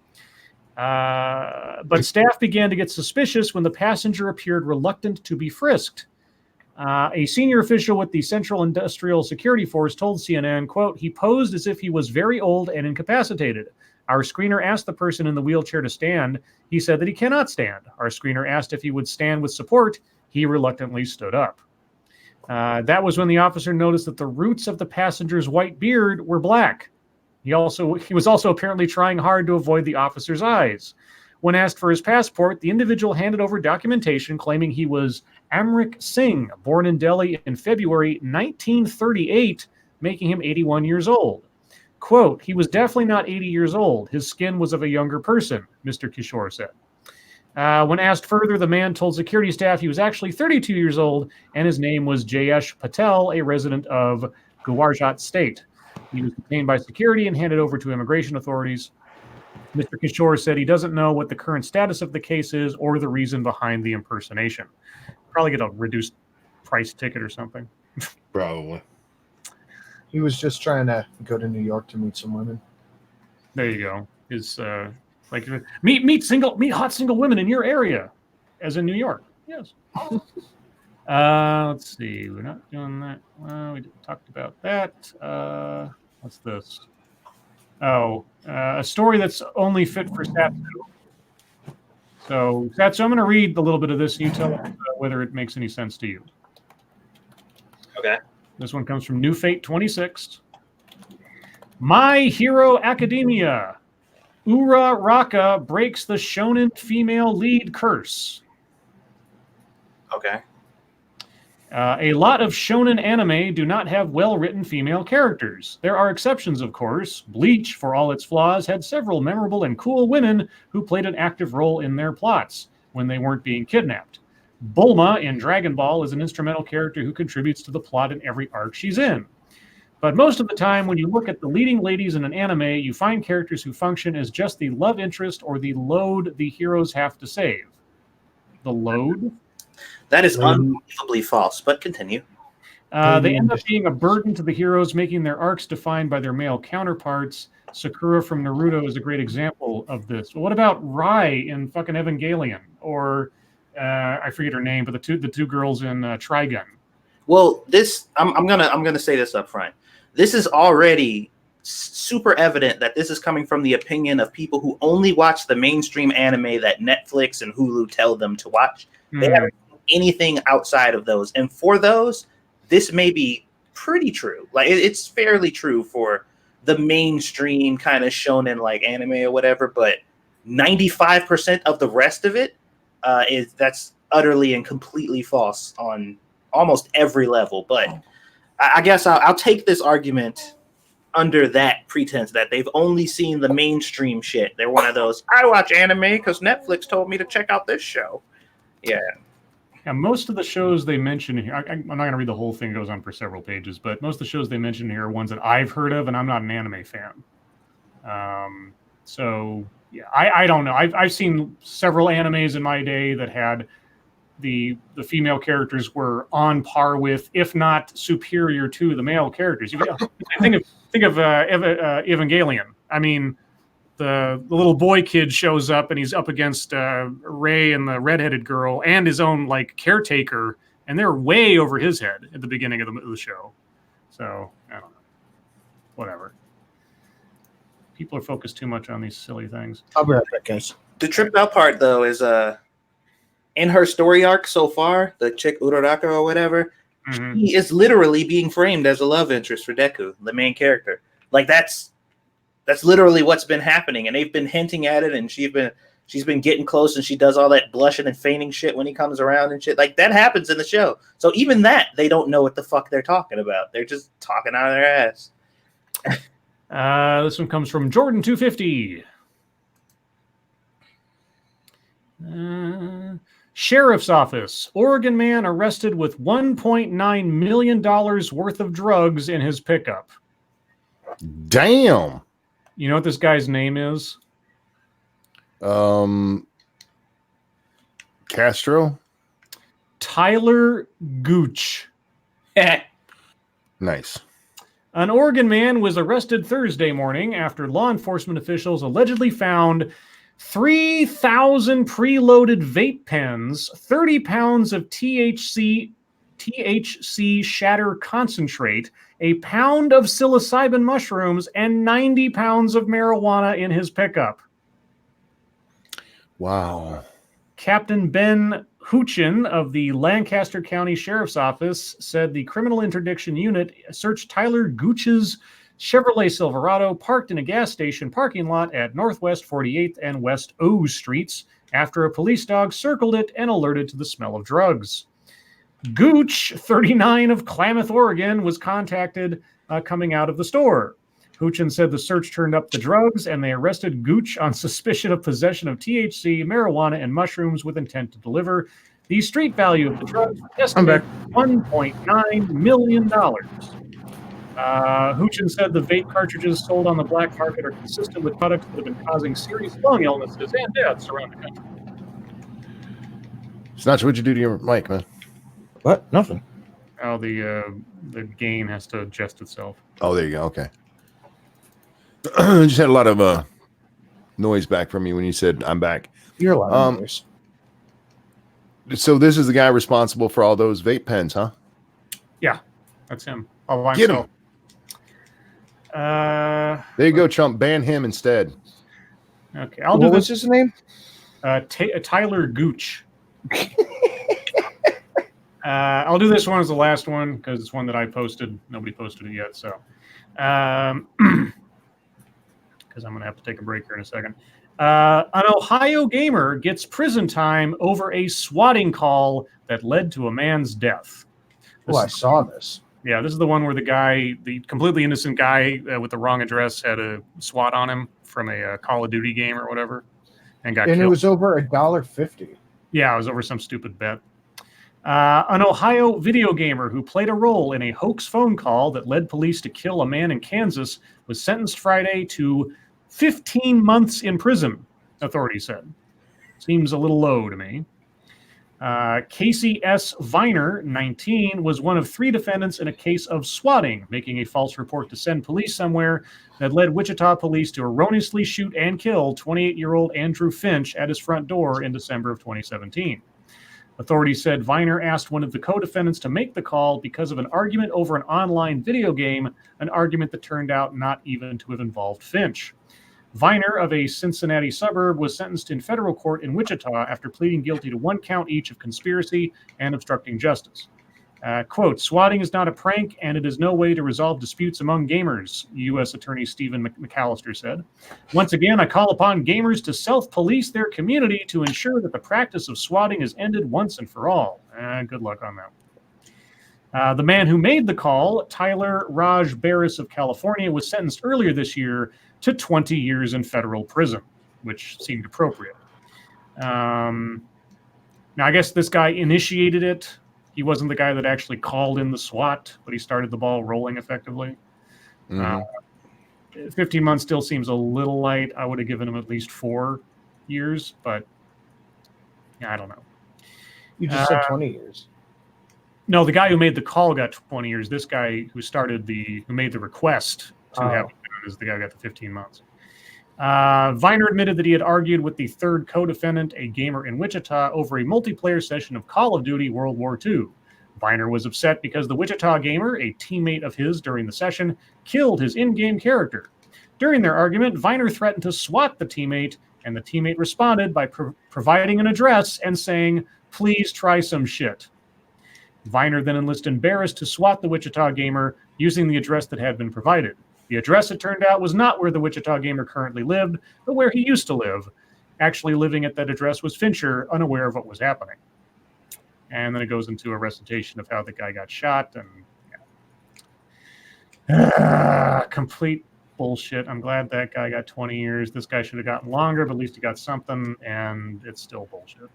But staff began to get suspicious when the passenger appeared reluctant to be frisked. A senior official with the Central Industrial Security Force told CNN, quote, "He posed as if he was very old and incapacitated. Our screener asked the person in the wheelchair to stand. He said that he cannot stand. Our screener asked if he would stand with support. He reluctantly stood up." That was when the officer noticed that the roots of the passenger's white beard were black. He was also apparently trying hard to avoid the officer's eyes. When asked for his passport, the individual handed over documentation claiming he was Amrik Singh, born in Delhi in February 1938, making him 81 years old. Quote, "He was definitely not 80 years old. His skin was of a younger person," Mr. Kishore said. When asked further, the man told security staff he was actually 32 years old and his name was Jayesh Patel, a resident of Gujarat state. He was detained by security and handed over to immigration authorities. Mr. Kishore said he doesn't know what the current status of the case is or the reason behind the impersonation. Probably get a reduced price ticket or something. Probably. He was just trying to go to New York to meet some women. There you go. Is like meet hot single women in your area, as in New York. Yes. Let's see. We're not doing that. Well, we talked about that. What's this? Oh, a story that's only fit for Satsu. So, Satsu, I'm going to read a little bit of this, and you tell us whether it makes any sense to you. Okay. This one comes from New Fate 26. My Hero Academia. Ura Raka breaks the shonen female lead curse. Okay. A lot of shonen anime do not have well-written female characters. There are exceptions, of course. Bleach, for all its flaws, had several memorable and cool women who played an active role in their plots when they weren't being kidnapped. Bulma in Dragon Ball is an instrumental character who contributes to the plot in every arc she's in. But most of the time, when you look at the leading ladies in an anime, you find characters who function as just the love interest or the load the heroes have to save. The load? That is unbelievably false, but continue. They end up being a burden to the heroes, making their arcs defined by their male counterparts. Sakura from Naruto is a great example of this. But what about Rai in fucking Evangelion? Or I forget her name, but the two girls in Trigun. Well, this I'm gonna say this up front. This is already super evident that this is coming from the opinion of people who only watch the mainstream anime that Netflix and Hulu tell them to watch. They haven't seen anything outside of those, and for those, this may be pretty true. Like it's fairly true for the mainstream kind of shonen like anime or whatever, but 95% of the rest of it that's utterly and completely false on almost every level. But I guess I'll take this argument under that pretense that they've only seen the mainstream shit. They're one of those, I watch anime because Netflix told me to check out this show. Yeah. Yeah, most of the shows they mention here, I'm not going to read the whole thing, it goes on for several pages, but most of the shows they mention here are ones that I've heard of, and I'm not an anime fan. So, yeah, I don't know. I've seen several animes in my day that had the female characters were on par with, if not superior to, the male characters. Think of Evangelion. I mean, the little boy kid shows up and he's up against Ray and the redheaded girl and his own like caretaker, and they're way over his head at the beginning of the show. So I don't know. Whatever. People are focused too much on these silly things. I'll be right back, guys. The tripped out part though is in her story arc so far, the chick Uraraka or whatever, she is literally being framed as a love interest for Deku, the main character. Like that's literally what's been happening, and they've been hinting at it, and she's been getting close, and she does all that blushing and feigning shit when he comes around and shit. Like that happens in the show. So even that, they don't know what the fuck they're talking about. They're just talking out of their ass. This one comes from Jordan250. Sheriff's Office. Oregon man arrested with $1.9 million worth of drugs in his pickup. Damn. You know what this guy's name is? Castro? Tyler Gooch. Nice. An Oregon man was arrested Thursday morning after law enforcement officials allegedly found 3,000 preloaded vape pens, 30 pounds of THC shatter concentrate, a pound of psilocybin mushrooms, and 90 pounds of marijuana in his pickup. Wow. Captain Ben Huchin of the Lancaster County Sheriff's Office said the criminal interdiction unit searched Tyler Gooch's Chevrolet Silverado parked in a gas station parking lot at Northwest 48th and West O Streets after a police dog circled it and alerted to the smell of drugs. Gooch, 39 of Klamath, Oregon, was contacted coming out of the store. Huchin said the search turned up the drugs, and they arrested Gooch on suspicion of possession of THC, marijuana, and mushrooms with intent to deliver. The street value of the drugs was estimated $1.9 million. Huchin said the vape cartridges sold on the black market are consistent with products that have been causing serious lung illnesses and deaths around the country. Snatch, what'd you do to your mic, man? What? Nothing. Oh, the gain has to adjust itself. Oh, there you go. Okay. Just had a lot of noise back from you when you said I'm back. You're a lot of noise. So this is the guy responsible for all those vape pens, huh? Yeah, that's him. Get him. There you go, Trump. Ban him instead. Okay, What was his name? Tyler Gooch. I'll do this one as the last one because it's one that I posted. Nobody posted it yet, so because I'm going to have to take a break here in a second. An Ohio gamer gets prison time over a swatting call that led to a man's death. I saw this. Yeah, this is the one where the completely innocent guy with the wrong address had a SWAT on him from a Call of Duty game or whatever, and got killed. And it was over $1.50. Yeah, it was over some stupid bet. An Ohio video gamer who played a role in a hoax phone call that led police to kill a man in Kansas was sentenced Friday to 15 months in prison, authorities said. Seems a little low to me. Casey S. Viner, 19, was one of 3 defendants in a case of swatting, making a false report to send police somewhere that led Wichita police to erroneously shoot and kill 28-year-old Andrew Finch at his front door in December of 2017. Authorities said Viner asked one of the co-defendants to make the call because of an argument over an online video game, an argument that turned out not even to have involved Finch. Viner, of a Cincinnati suburb, was sentenced in federal court in Wichita after pleading guilty to 1 count each of conspiracy and obstructing justice. Quote, swatting is not a prank, and it is no way to resolve disputes among gamers, U.S. Attorney Stephen McAllister said. Once again, I call upon gamers to self-police their community to ensure that the practice of swatting is ended once and for all. Good luck on that. The man who made the call, Tyler Raj Barris of California, was sentenced earlier this year to 20 years in federal prison, which seemed appropriate. Now, I guess this guy initiated it. He wasn't the guy that actually called in the SWAT, but he started the ball rolling effectively. 15 months still seems a little light. I would have given him at least 4 years, but yeah, I don't know. You just said 20 years. No, the guy who made the call got 20 years. This guy who made the request to have it done is the guy who got the 15 months. Viner admitted that he had argued with the third co-defendant, a gamer in Wichita, over a multiplayer session of Call of Duty World War II. Viner was upset because the Wichita gamer, a teammate of his during the session, killed his in-game character. During their argument, Viner threatened to swat the teammate, and the teammate responded by providing an address and saying, "Please try some shit." Viner then enlisted Barris to swat the Wichita gamer using the address that had been provided. The address, it turned out, was not where the Wichita gamer currently lived, but where he used to live. Actually living at that address was Fincher, unaware of what was happening. And then it goes into a recitation of how the guy got shot, and complete bullshit. I'm glad that guy got 20 years. This guy should have gotten longer, but at least he got something, and it's still bullshit.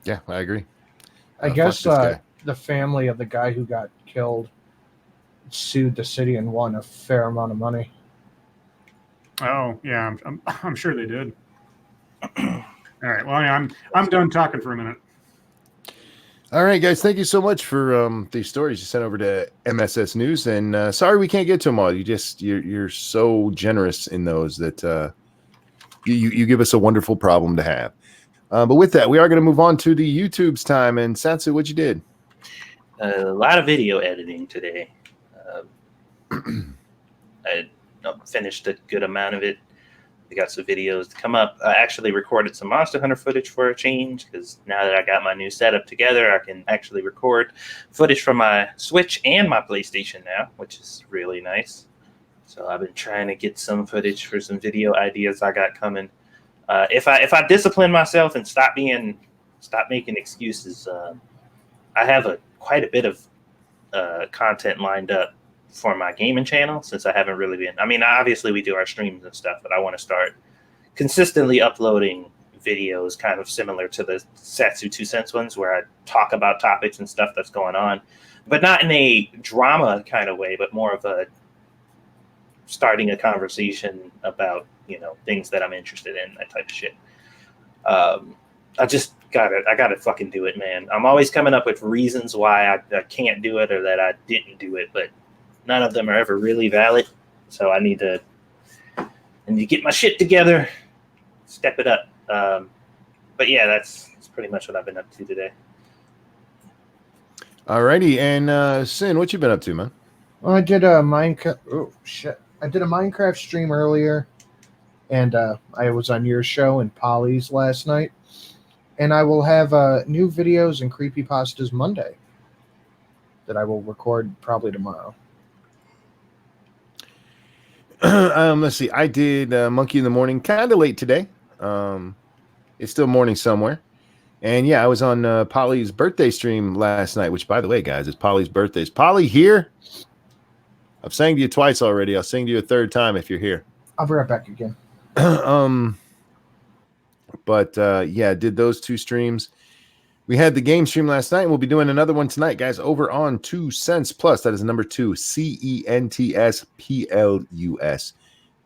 Yeah, I agree. I guess the family of the guy who got killed sued the city and won a fair amount of money. Oh yeah, I'm sure they did. All right, well, I'm done talking for a minute. All right, guys, thank you so much for these stories you sent over to MSS News. And sorry we can't get to them all. You're so generous in those that you give us a wonderful problem to have. But with that, we are going to move on to the YouTube's time. And Satsu, what you did? A lot of video editing today. I finished a good amount of it. We got some videos to come up. I actually recorded some Monster Hunter footage for a change, because now that I got my new setup together, I can actually record footage from my Switch and my PlayStation now, which is really nice. So I've been trying to get some footage for some video ideas I got coming. If I discipline myself and stop making excuses, I have quite a bit of content lined up for my gaming channel, since I haven't really been. I mean, obviously we do our streams and stuff, but I want to start consistently uploading videos kind of similar to the Satsu 2 Cents ones, where I talk about topics and stuff that's going on, but not in a drama kind of way, but more of a starting a conversation about, things that I'm interested in, that type of shit. I just I gotta fucking do it, man. I'm always coming up with reasons why I can't do it, or that I didn't do it, but none of them are ever really valid. So I need to get my shit together, step it up. But yeah, that's pretty much what I've been up to today. Alrighty, and Sin, what you been up to, man? Well, I did a Minecraft. Oh shit! I did a Minecraft stream earlier, and I was on your show and Polly's last night. And I will have new videos and creepypastas Monday that I will record probably tomorrow. Let's see. I did Monkey in the Morning kind of late today. It's still morning somewhere. And yeah, I was on Polly's birthday stream last night, which, by the way, guys, it's Polly's birthday. Is Polly here? I've sang to you twice already. I'll sing to you a third time if you're here. I'll be right back again. But yeah, did those 2 streams. We had the game stream last night, and we'll be doing another one tonight, guys, over on 2 Cents Plus. That is number 2, CENTSPLUS.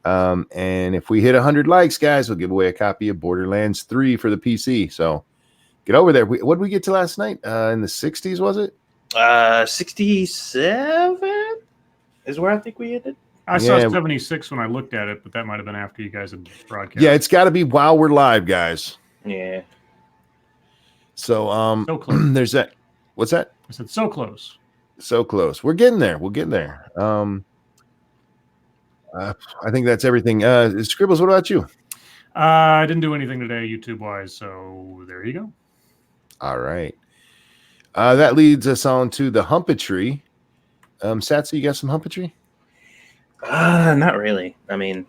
And if we hit 100 likes, guys, we'll give away a copy of Borderlands 3 for the PC. So get over there. What did we get to last night? In the 60s, was it? 67 is where I think we ended. I saw 76 when I looked at it, but that might have been after you guys had broadcast. Yeah, it's got to be while we're live, guys. Yeah. So close. There's that. What's that? I said so close. So close. We're getting there. We'll get there. I think that's everything. Scribbles, what about you? I didn't do anything today YouTube-wise, so there you go. All right. That leads us on to the humpetry. Satsu, you got some humpetry? Not really. I mean,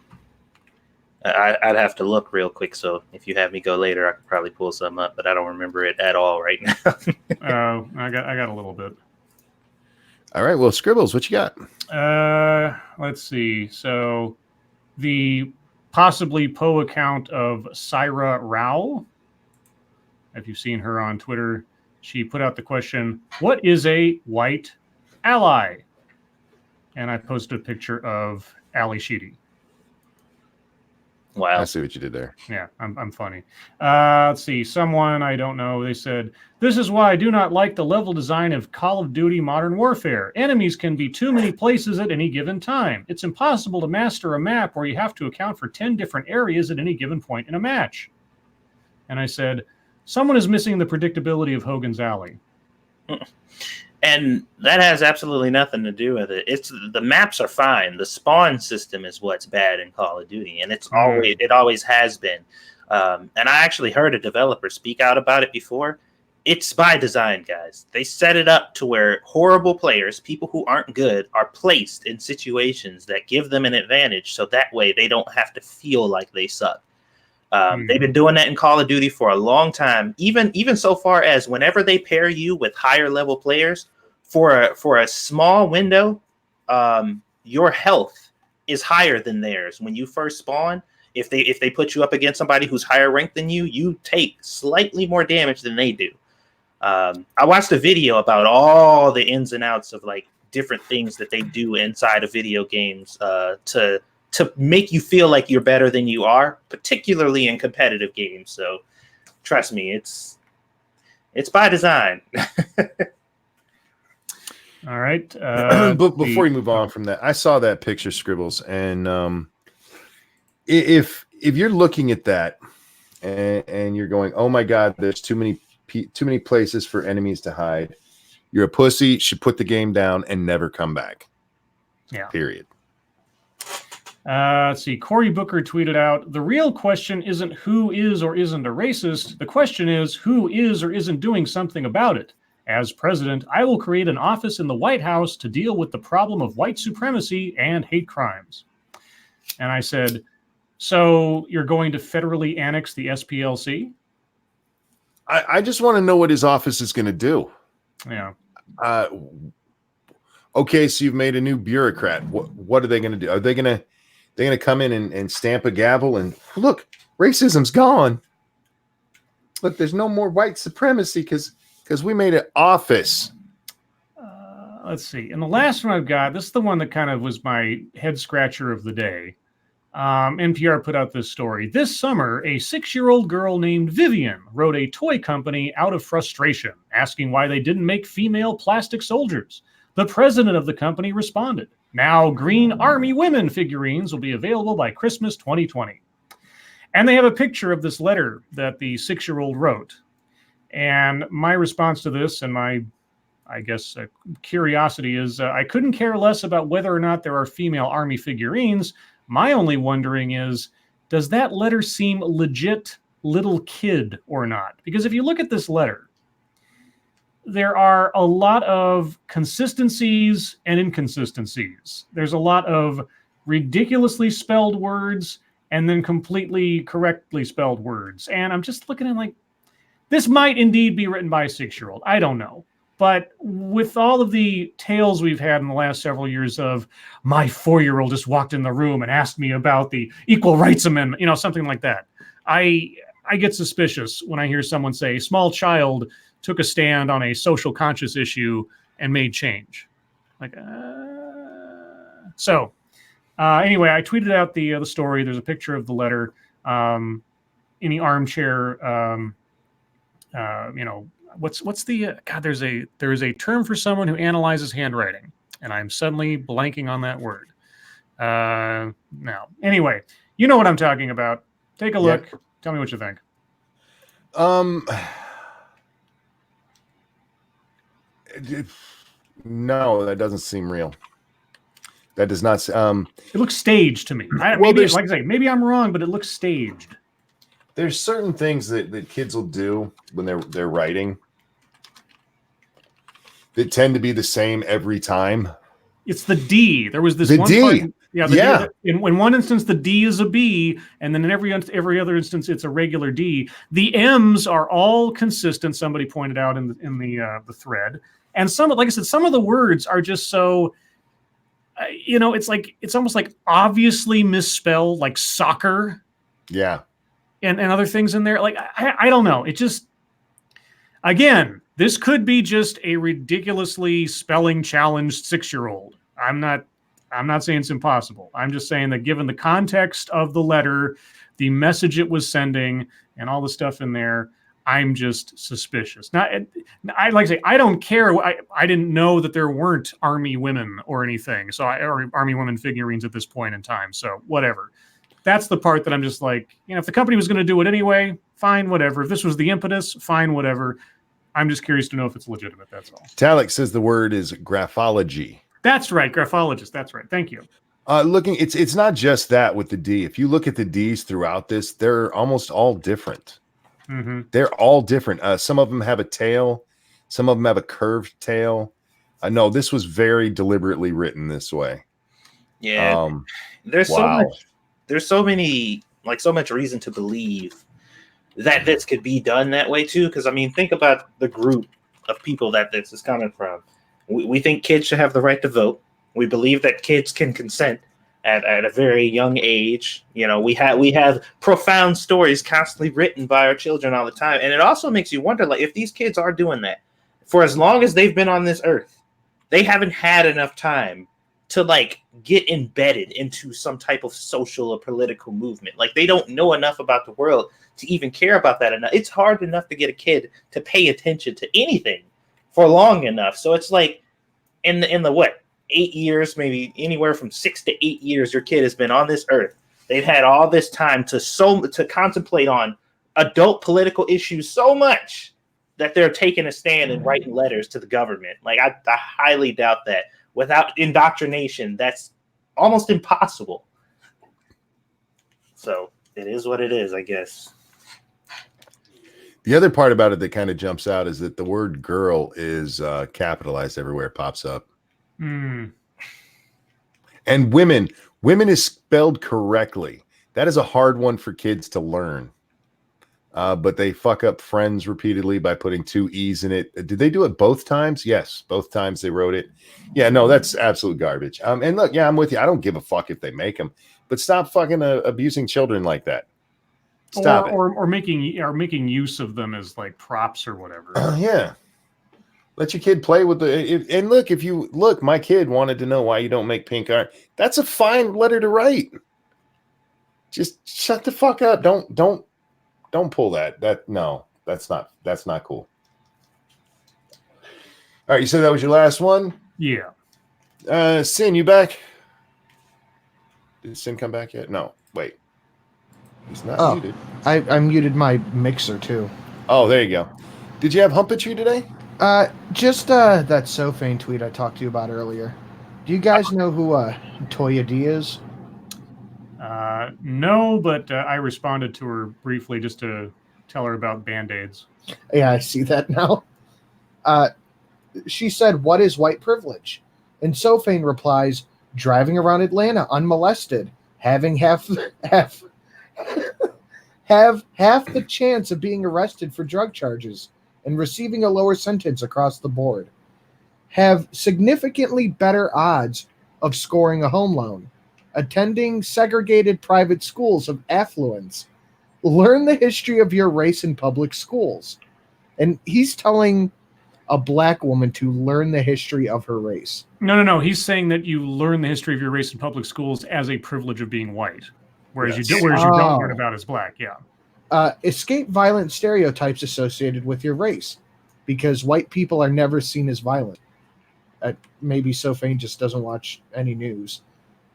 I'd have to look real quick. So if you have me go later, I could probably pull some up, but I don't remember it at all right now. I got a little bit. All right. Well, Scribbles, what you got? Let's see. So the possibly Poe account of Syra Rao. If you've seen her on Twitter, she put out the question, what is a white ally? And I posted a picture of Ali Sheedy. Wow. I see what you did there. Yeah, I'm funny. Let's see. Someone I don't know. They said, this is why I do not like the level design of Call of Duty Modern Warfare. Enemies can be too many places at any given time. It's impossible to master a map where you have to account for 10 different areas at any given point in a match. And I said, someone is missing the predictability of Hogan's Alley. And that has absolutely nothing to do with it. It's the maps are fine. The spawn system is what's bad in Call of Duty, and it always has been. And I actually heard a developer speak out about it before. It's by design, guys. They set it up to where horrible players, people who aren't good, are placed in situations that give them an advantage, so that way they don't have to feel like they suck. They've been doing that in Call of Duty for a long time, even so far as whenever they pair you with higher level players for a small window, your health is higher than theirs when you first spawn. If they put you up against somebody who's higher ranked than you, you take slightly more damage than they do. I watched a video about all the ins and outs of like different things that they do inside of video games to make you feel like you're better than you are, particularly in competitive games. So trust me, it's by design. All right. But before you move on from that, I saw that picture, Scribbles, and if you're looking at that and you're going, oh my God, there's too many places for enemies to hide, you're a pussy, should put the game down and never come back. Yeah. Period. Let's see. Cory Booker tweeted out, the real question isn't who is or isn't a racist. The question is who is or isn't doing something about it. As president, I will create an office in the White House to deal with the problem of white supremacy and hate crimes. And I said, so you're going to federally annex the SPLC? I just want to know what his office is going to do. Yeah. Okay, so you've made a new bureaucrat. What are they going to do? Are they going to come in and stamp a gavel and look, racism's gone. Look, there's no more white supremacy because we made an office. Let's see. And the last one I've got, this is the one that kind of was my head scratcher of the day. NPR put out this story. This summer, a 6-year-old girl named Vivian wrote a toy company out of frustration, asking why they didn't make female plastic soldiers. The president of the company responded, now green Army women figurines will be available by Christmas 2020. And they have a picture of this letter that the 6-year-old wrote. And my response to this and my, I guess, curiosity is I couldn't care less about whether or not there are female Army figurines. My only wondering is, does that letter seem legit little kid or not? Because if you look at this letter, there are a lot of consistencies and inconsistencies. There's a lot of ridiculously spelled words and then completely correctly spelled words. And I'm just looking at like, this might indeed be written by a 6-year-old. I don't know. But with all of the tales we've had in the last several years of my 4-year-old just walked in the room and asked me about the Equal Rights Amendment, something like that. I get suspicious when I hear someone say, small child took a stand on a social conscious issue and made change. Like, anyway, I tweeted out the story. There's a picture of the letter in the armchair. What's the God? There is a term for someone who analyzes handwriting, and I'm suddenly blanking on that word. Now, anyway, you know what I'm talking about. Take a look. Yeah. Tell me what you think. No, that doesn't seem real. That does not. It looks staged to me. Maybe I'm wrong, but it looks staged. There's certain things that kids will do when they're writing, that tend to be the same every time. It's the D. There was this The one D. part, yeah, the Yeah. D, in one instance, the D is a B, and then in every other instance, it's a regular D. The M's are all consistent. Somebody pointed out in the thread, and like I said, some of the words are just so. It's almost like obviously misspelled, like soccer. Yeah. And other things in there. Like I don't know. It just, again, this could be just a ridiculously spelling challenged 6-year-old. I'm not saying it's impossible. I'm just saying that given the context of the letter, the message it was sending, and all the stuff in there, I'm just suspicious. Now, I like to say, I don't care. I didn't know that there weren't Army women or anything. Or Army women figurines at this point in time. So whatever. That's the part that I'm just like, if the company was going to do it anyway, fine, whatever. If this was the impetus, fine, whatever. I'm just curious to know if it's legitimate. That's all. Talik says the word is graphology. That's right, graphologist. That's right. Thank you. It's not just that with the D. If you look at the D's throughout this, they're almost all different. Mm-hmm. They're all different. Some of them have a tail. Some of them have a curved tail. No, this was very deliberately written this way. Yeah. There's so much reason to believe that this could be done that way too. Because I mean, think about the group of people that this is coming from. We think kids should have the right to vote. We believe that kids can consent at a very young age. We have profound stories constantly written by our children all the time, and it also makes you wonder, like, if these kids are doing that for as long as they've been on this earth, they haven't had enough time to like get embedded into some type of social or political movement. Like, they don't know enough about the world to even care about that enough. It's hard enough to get a kid to pay attention to anything for long enough. So it's like in the 8 years, maybe anywhere from 6 to 8 years, your kid has been on this earth. They've had all this time to contemplate on adult political issues so much that they're taking a stand and writing letters to the government. Like, I highly doubt that. Without indoctrination, that's almost impossible. So it is what it is, I guess. The other part about it that kind of jumps out is that the word girl is capitalized everywhere it pops up. Mm. And women is spelled correctly. That is a hard one for kids to learn. But they fuck up friends repeatedly by putting 2 E's in it. Did they do it both times? Yes, both times they wrote it. Yeah, no, that's absolute garbage. And look, yeah, I'm with you. I don't give a fuck if they make them, but stop fucking abusing children like that. Stop it. Or making use of them as like props or whatever. Yeah. Let your kid play with and look, my kid wanted to know why you don't make pink art. That's a fine letter to write. Just shut the fuck up. Don't pull that. That's not cool. All right, you said that was your last one? Yeah. Sin, you back? Did Sin come back yet? No. Wait. He's not muted. I muted my mixer too. Oh, there you go. Did you have Humpatry today? Just that Sofane tweet I talked to you about earlier. Do you guys know who Toya D is? No, but I responded to her briefly just to tell her about Band-Aids. Yeah, I see that now. She said, "What is white privilege?" And Sofane replies, "Driving around Atlanta unmolested, having half the chance of being arrested for drug charges and receiving a lower sentence across the board, have significantly better odds of scoring a home loan, attending segregated private schools of affluence, learn the history of your race in public schools." And he's telling a black woman to learn the history of her race. No. He's saying that you learn the history of your race in public schools as a privilege of being white, whereas you don't learn about as black. Yeah. Escape violent stereotypes associated with your race, because white people are never seen as violent. Maybe Sofane just doesn't watch any news.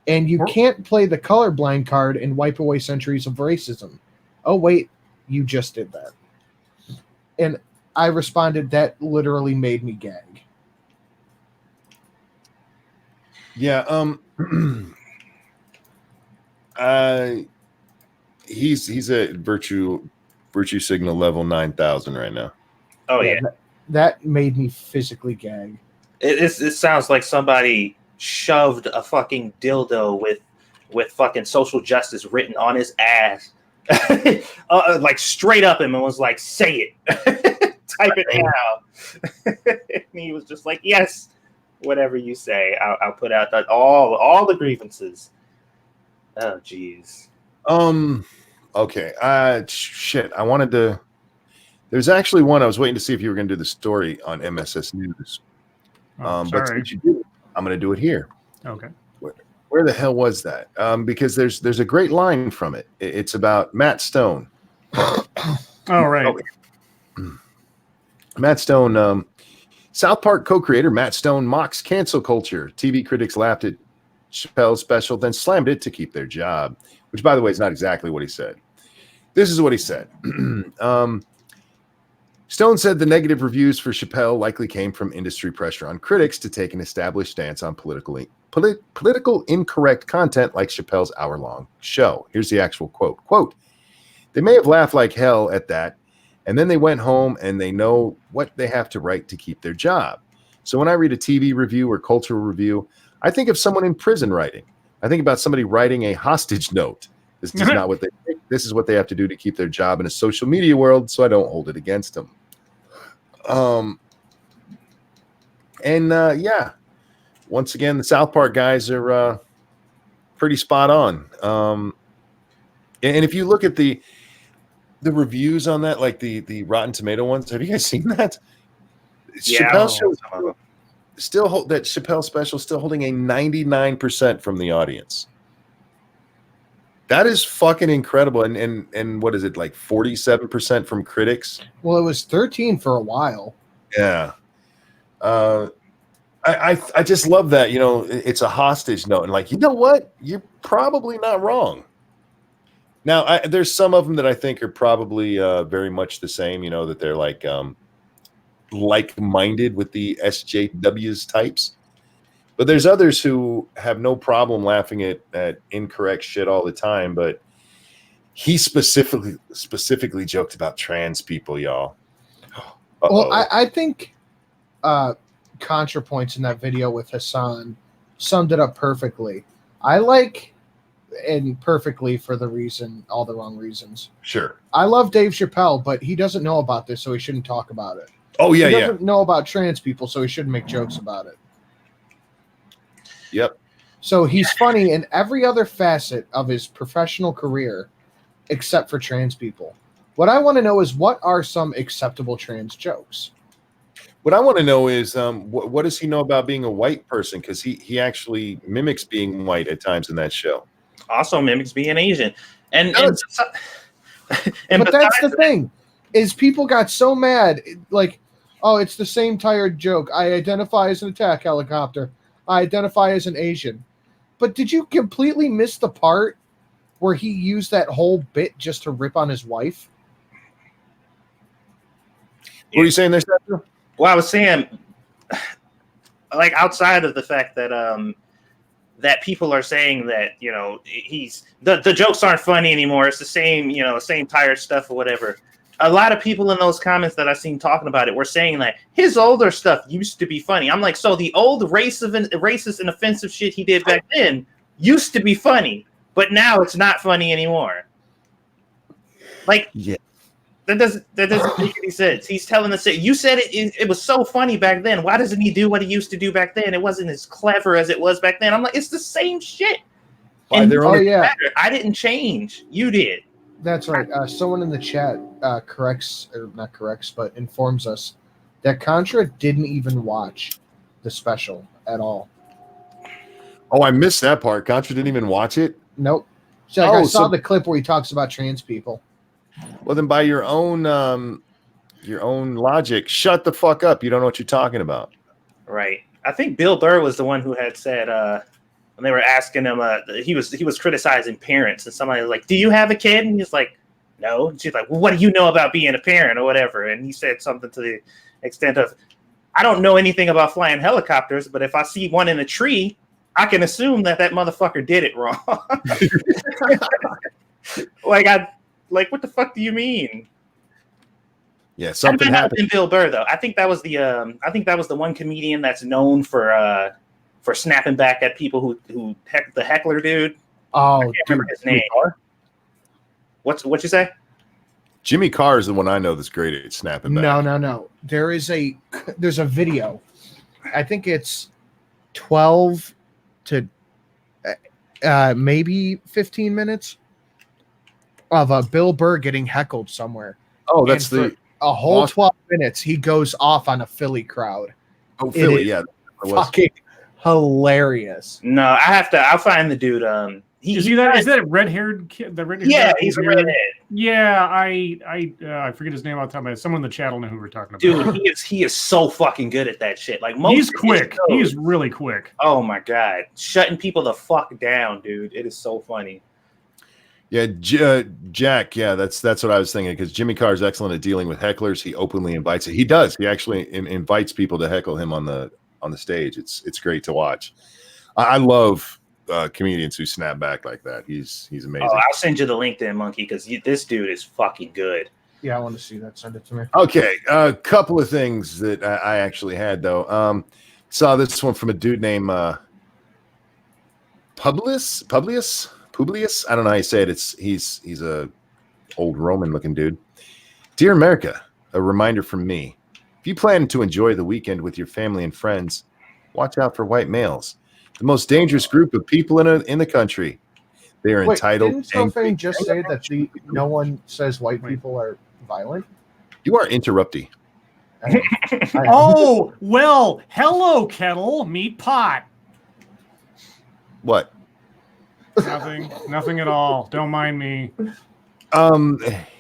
And you can't play the colorblind card and wipe away centuries of racism. Oh, wait, you just did that. And I responded, that literally made me gag. Yeah. He's at virtue signal level 9,000 right now. Oh yeah. That made me physically gag. It sounds like somebody shoved a fucking dildo with fucking social justice written on his ass, like straight up him, and was like, "Say it, type it now." And he was just like, "Yes, whatever you say, I'll put out that all the grievances." Oh, jeez. Okay. Shit. I wanted to. There's actually one I was waiting to see if you were going to do the story on MSS News. But Sorry. since you did, I'm going to do it here. Okay. Where the hell was that? Because there's a great line from it. It's about Matt Stone. Oh, right. Matt Stone, South Park co-creator Matt Stone mocks cancel culture. TV critics laughed at Chappelle's special, then slammed it to keep their job, which, by the way, is not exactly what he said. This is what he said. Stone said the negative reviews for Chappelle likely came from industry pressure on critics to take an established stance on political incorrect content like Chappelle's hour-long show. Here's the actual quote. Quote, they may have laughed like hell at that, and then they went home and they know what they have to write to keep their job. So when I read a TV review or cultural review, I think of someone in prison writing. I think about somebody writing a hostage note. This is not what they think. This is what they have to do to keep their job in a social media world, so I don't hold it against them. Yeah. Once again, the South Park guys are pretty spot on. And if you look at the reviews on that, like the Rotten Tomato ones, have you guys seen that? Yeah, Chappelle show that Chappelle special still holding a 99% from the audience. That is fucking incredible. And what is it, like 47% from critics? Well, it was 13 for a while. Yeah. I just love that, it's a hostage note. And like, you know what? You're probably not wrong. Now, there's some of them that I think are probably very much the same, that they're like-minded with the SJWs types. But there's others who have no problem laughing at incorrect shit all the time. But he specifically joked about trans people, y'all. Well, I think ContraPoints in that video with Hassan summed it up perfectly. And perfectly for all the wrong reasons. Sure. I love Dave Chappelle, but he doesn't know about this, so he shouldn't talk about it. Oh, yeah, he doesn't know about trans people, so he shouldn't make jokes about it. Yep. So he's funny in every other facet of his professional career except for trans people. What I want to know is, what are some acceptable trans jokes? What I want to know is what does he know about being a white person? Because he actually mimics being white at times in that show. Also mimics being Asian. And but that's the thing, is people got so mad, like, oh, it's the same tired joke. I identify as an attack helicopter. I identify as an Asian. But did you completely miss the part where he used that whole bit just to rip on his wife? What are you saying there, Satsu? Well, I was saying, like, outside of the fact that that people are saying that, he's the jokes aren't funny anymore. It's the same, same tired stuff or whatever. A lot of people in those comments that I've seen talking about it were saying that his older stuff used to be funny. I'm like, so the old racist and offensive shit he did back then used to be funny, but now it's not funny anymore. Like, yeah. That doesn't make any sense. He's telling us that you said it was so funny back then. Why doesn't he do what he used to do back then? It wasn't as clever as it was back then. I'm like, it's the same shit. And I didn't change. You did. That's right. Someone in the chat informs us that Contra didn't even watch the special at all. Oh, I missed that part. Contra didn't even watch it? Nope. So I saw the clip where he talks about trans people. Well, then by your own logic, shut the fuck up. You don't know what you're talking about. Right. I think Bill Burr was the one who had said when they were asking him, he was criticizing parents, and somebody was like, "Do you have a kid?" And he's like, "No." And she's like, "Well, what do you know about being a parent or whatever?" And he said something to the extent of, "I don't know anything about flying helicopters, but if I see one in a tree, I can assume that motherfucker did it wrong." Like, what the fuck do you mean? Yeah, something That might not have happened. been Bill Burr though. I think that was the one comedian that's known for snapping back at people who the heckler dude. Oh, I can't dude. remember his name. What you say? Jimmy Carr is the one I know that's great at snapping back. No. There's a video. I think it's 12 to maybe 15 minutes of Bill Burr getting heckled somewhere. Oh, that's And for a whole 12 minutes. He goes off on a Philly crowd. Oh, Philly, yeah. Fucking hilarious. No, I'll find the dude. Is that red-haired kid? The red-haired Yeah, guy? he's a redhead. Yeah, I forget his name off the top of my head. Someone in the chat will know who we're talking about. Dude, he is so fucking good at that shit. Like he's quick. He's really quick. Oh my god, shutting people the fuck down, dude. It is so funny. Yeah, Jack. Yeah, that's what I was thinking, because Jimmy Carr is excellent at dealing with hecklers. He openly invites it. He does. He actually invites people to heckle him on the stage. It's great to watch. I love comedians who snap back like that. He's amazing. Oh, I'll send you the LinkedIn monkey because this dude is fucking good. Yeah, I want to see that. Send it to me. Okay, a couple of things that I actually had though. Saw this one from a dude named Publius. I don't know how you say it. He's a old Roman looking dude. Dear America, a reminder from me: if you plan to enjoy the weekend with your family and friends, watch out for white males, the most dangerous group of people in the country. They are entitled. Didn't Sophane just say that no one says white people are violent? You are interrupting. Oh, well, hello, kettle, meet pot. What? Nothing at all. Don't mind me.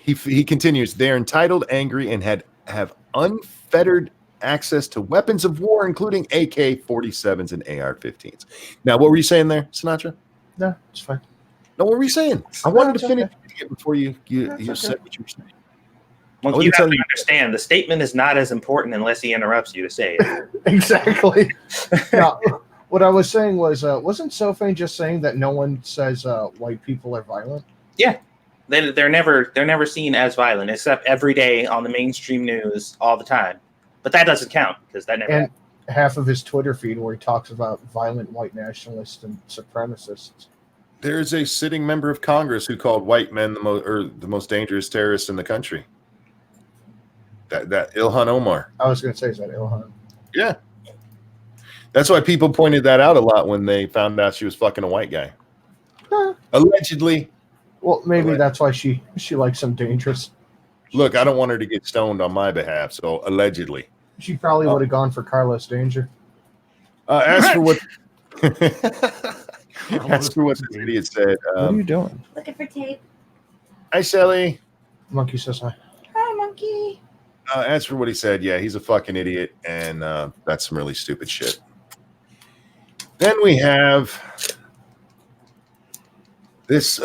He continues. They are entitled, angry, and have unfettered access to weapons of war, including AK-47s and AR-15s. Now, what were you saying there, Sinatra? No, it's fine. No, what were you saying? I wanted to finish it before you said what you were saying. Well, you have to understand, the statement is not as important unless he interrupts you to say it. Exactly. Now, what I was saying was, wasn't Sophane just saying that no one says white people are violent? Yeah, they're never seen as violent, except every day on the mainstream news all the time. But that doesn't count because that never. And half of his Twitter feed where he talks about violent white nationalists and supremacists. There's a sitting member of Congress who called white men the most dangerous terrorists in the country. That Ilhan Omar. I was going to say, is that Ilhan? Yeah. That's why people pointed that out a lot when they found out she was fucking a white guy. Allegedly. Well, maybe that's why she likes some dangerous. Look, I don't want her to get stoned on my behalf, so allegedly. She probably would have gone for Carlos Danger. As for what this idiot said. What are you doing? Looking for tape. Hi, Shelly. Monkey says hi. Hi, monkey. As for what he said, yeah, he's a fucking idiot, and that's some really stupid shit. Then we have this.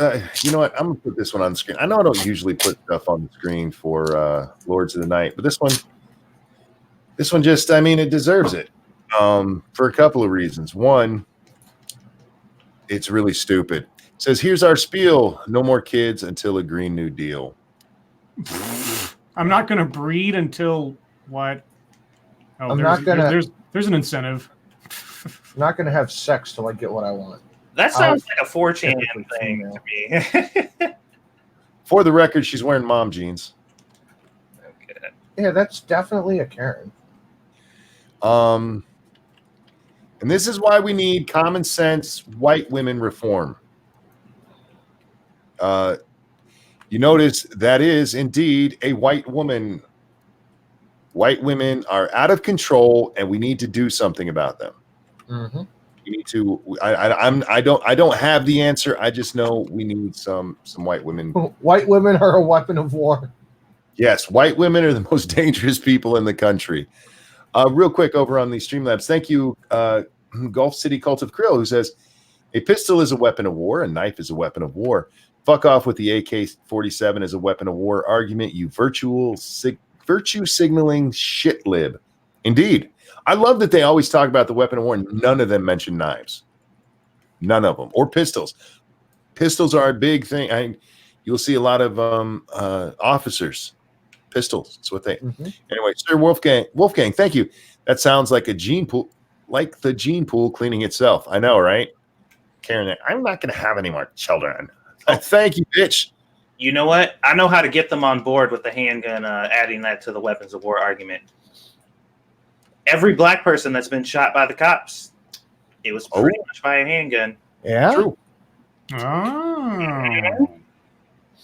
You know what? I'm gonna put this one on the screen. I know I don't usually put stuff on the screen for Lords of the Night, but this one just, I mean, it deserves it for a couple of reasons. One, it's really stupid. It says, "Here's our spiel: no more kids until a Green New Deal." I'm not going to breed until what? Oh, I'm not gonna. There's an incentive. I'm not going to have sex till I get what I want. That sounds like a 4chan thing to me. For the record, she's wearing mom jeans. Okay. Yeah, that's definitely a Karen. And this is why we need common sense white women reform. You notice that is indeed a white woman. White women are out of control, and we need to do something about them. Mm-hmm. We need to. I don't have the answer. I just know we need some white women. White women are a weapon of war. Yes, white women are the most dangerous people in the country. Real quick over on the Streamlabs. Thank you, Gulf City Cult of Krill, who says a pistol is a weapon of war, a knife is a weapon of war. Fuck off with the AK-47 as a weapon of war argument, you virtue signaling shit lib. Indeed. I love that they always talk about the weapon of war. None of them mention knives. None of them. Or pistols. Pistols are a big thing. You'll see a lot of officers pistols. That's what they. Mhm. Anyway, Sir Wolfgang, thank you. That sounds like a gene pool, like the gene pool cleaning itself. I know, right? Karen, I'm not going to have any more children. Thank you, bitch. You know what? I know how to get them on board with the handgun, adding that to the weapons of war argument. Every black person that's been shot by the cops, it was pretty much by a handgun. Yeah. True. Oh.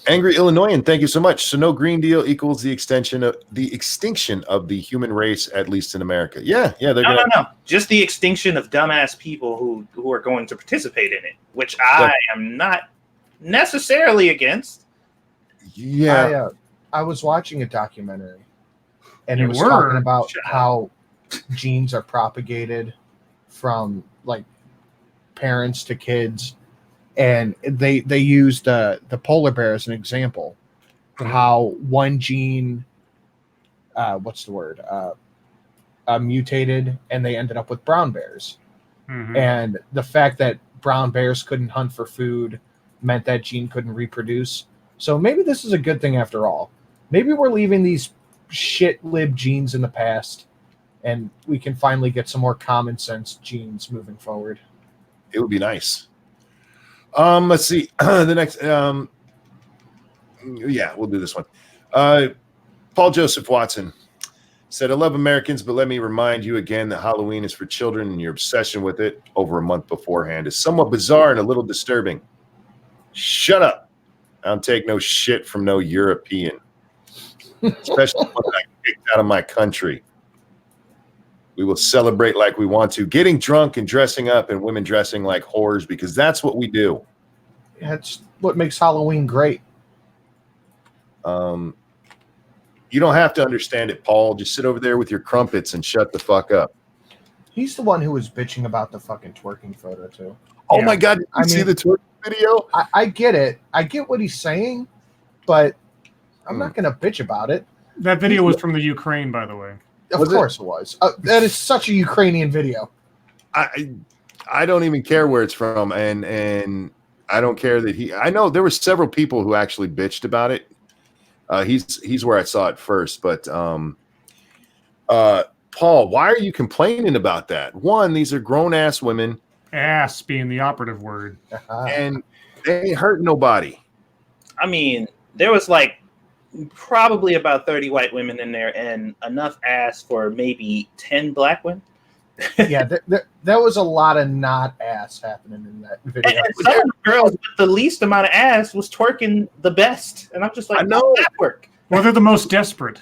Angry Illinoisan, thank you so much. So no Green Deal equals the extinction of the human race, at least in America. Yeah, they're No. Just the extinction of dumbass people who are going to participate in it, which I am not necessarily against. Yeah. I was watching a documentary, and You it was were? talking about Shut up. how genes are propagated from like parents to kids, and they used the polar bear as an example. How one gene, mutated, and they ended up with brown bears. Mhm. And the fact that brown bears couldn't hunt for food meant that gene couldn't reproduce. So maybe this is a good thing after all. Maybe we're leaving these shit lib genes in the past, and we can finally get some more common sense genes moving forward. It would be nice. Let's see. The next we'll do this one. Paul Joseph Watson said, I love Americans, but let me remind you again that Halloween is for children, and your obsession with it over a month beforehand is somewhat bizarre and a little disturbing. Shut up. I don't take no shit from no European, especially when I kicked out of my country. We will celebrate like we want to, getting drunk and dressing up, and women dressing like whores, because that's what we do. That's what makes Halloween great. You don't have to understand it, Paul. Just sit over there with your crumpets and shut the fuck up. He's the one who was bitching about the fucking twerking photo too. Oh Yeah. my God. Did you see the twerking video? I get it. I get what he's saying, but I'm not going to bitch about it. That video was from the Ukraine, by the way. Of Was it? course it was. That is such a Ukrainian video. I don't even care where it's from, and I don't care that I know there were several people who actually bitched about it. He's where I saw it first, but Paul, why are you complaining about that? One, these are grown ass women, Ass being the operative word. and they ain't hurt nobody. I mean, there was like probably about 30 white women in there and enough ass for maybe 10 black women. Yeah, there was a lot of not ass happening in that video. And some of the girls with the least amount of ass was twerking the best. And I'm just like, I know. how did that work? Well, they're the most desperate.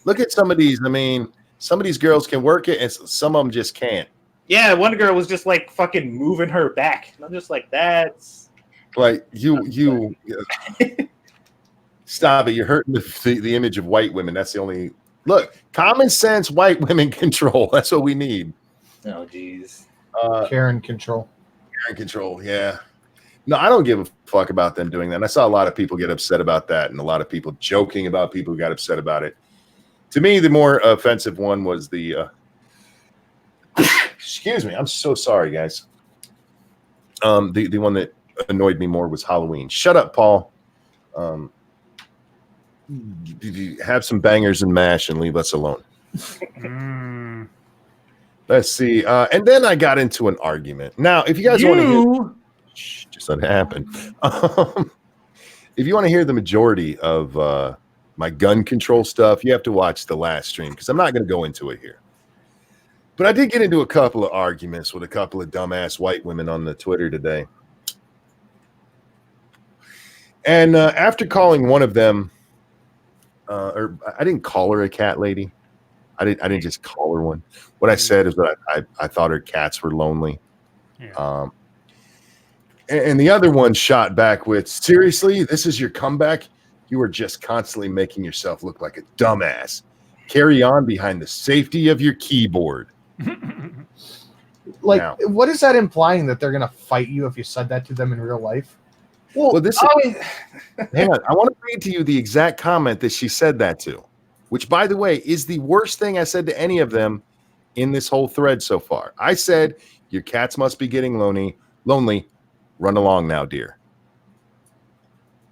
Look at some of these. I mean, some of these girls can work it, and some of them just can't. Yeah, one girl was just like fucking moving her back. And I'm just like, that's... Like you stop it. You're hurting the image of white women. That's the only look. Common sense white women control. That's what we need. Oh, jeez. Karen control. Karen control. Yeah. No, I don't give a fuck about them doing that. And I saw a lot of people get upset about that, and a lot of people joking about people who got upset about it. To me, the more offensive one was the. Excuse me. I'm so sorry, guys. The one that annoyed me more was Halloween. Shut up, Paul. Have some bangers and mash and leave us alone. Mm. Let's see. And then I got into an argument. Now, if you guys want to hear, just let it happen. If you want to hear the majority of my gun control stuff, you have to watch the last stream, because I'm not going to go into it here. But I did get into a couple of arguments with a couple of dumbass white women on the Twitter today. And after calling one of them, or I didn't call her a cat lady. I didn't just call her one. What I said is that I thought her cats were lonely. Yeah. And the other one shot back with, seriously, this is your comeback? You are just constantly making yourself look like a dumbass. Carry on behind the safety of your keyboard. Like, Now. what is that implying? That they're going to fight you if you said that to them in real life? Well, this hang on. I want to read to you the exact comment that she said that to, which, by the way, is the worst thing I said to any of them in this whole thread so far. I said, your cats must be getting lonely. Run along now, dear.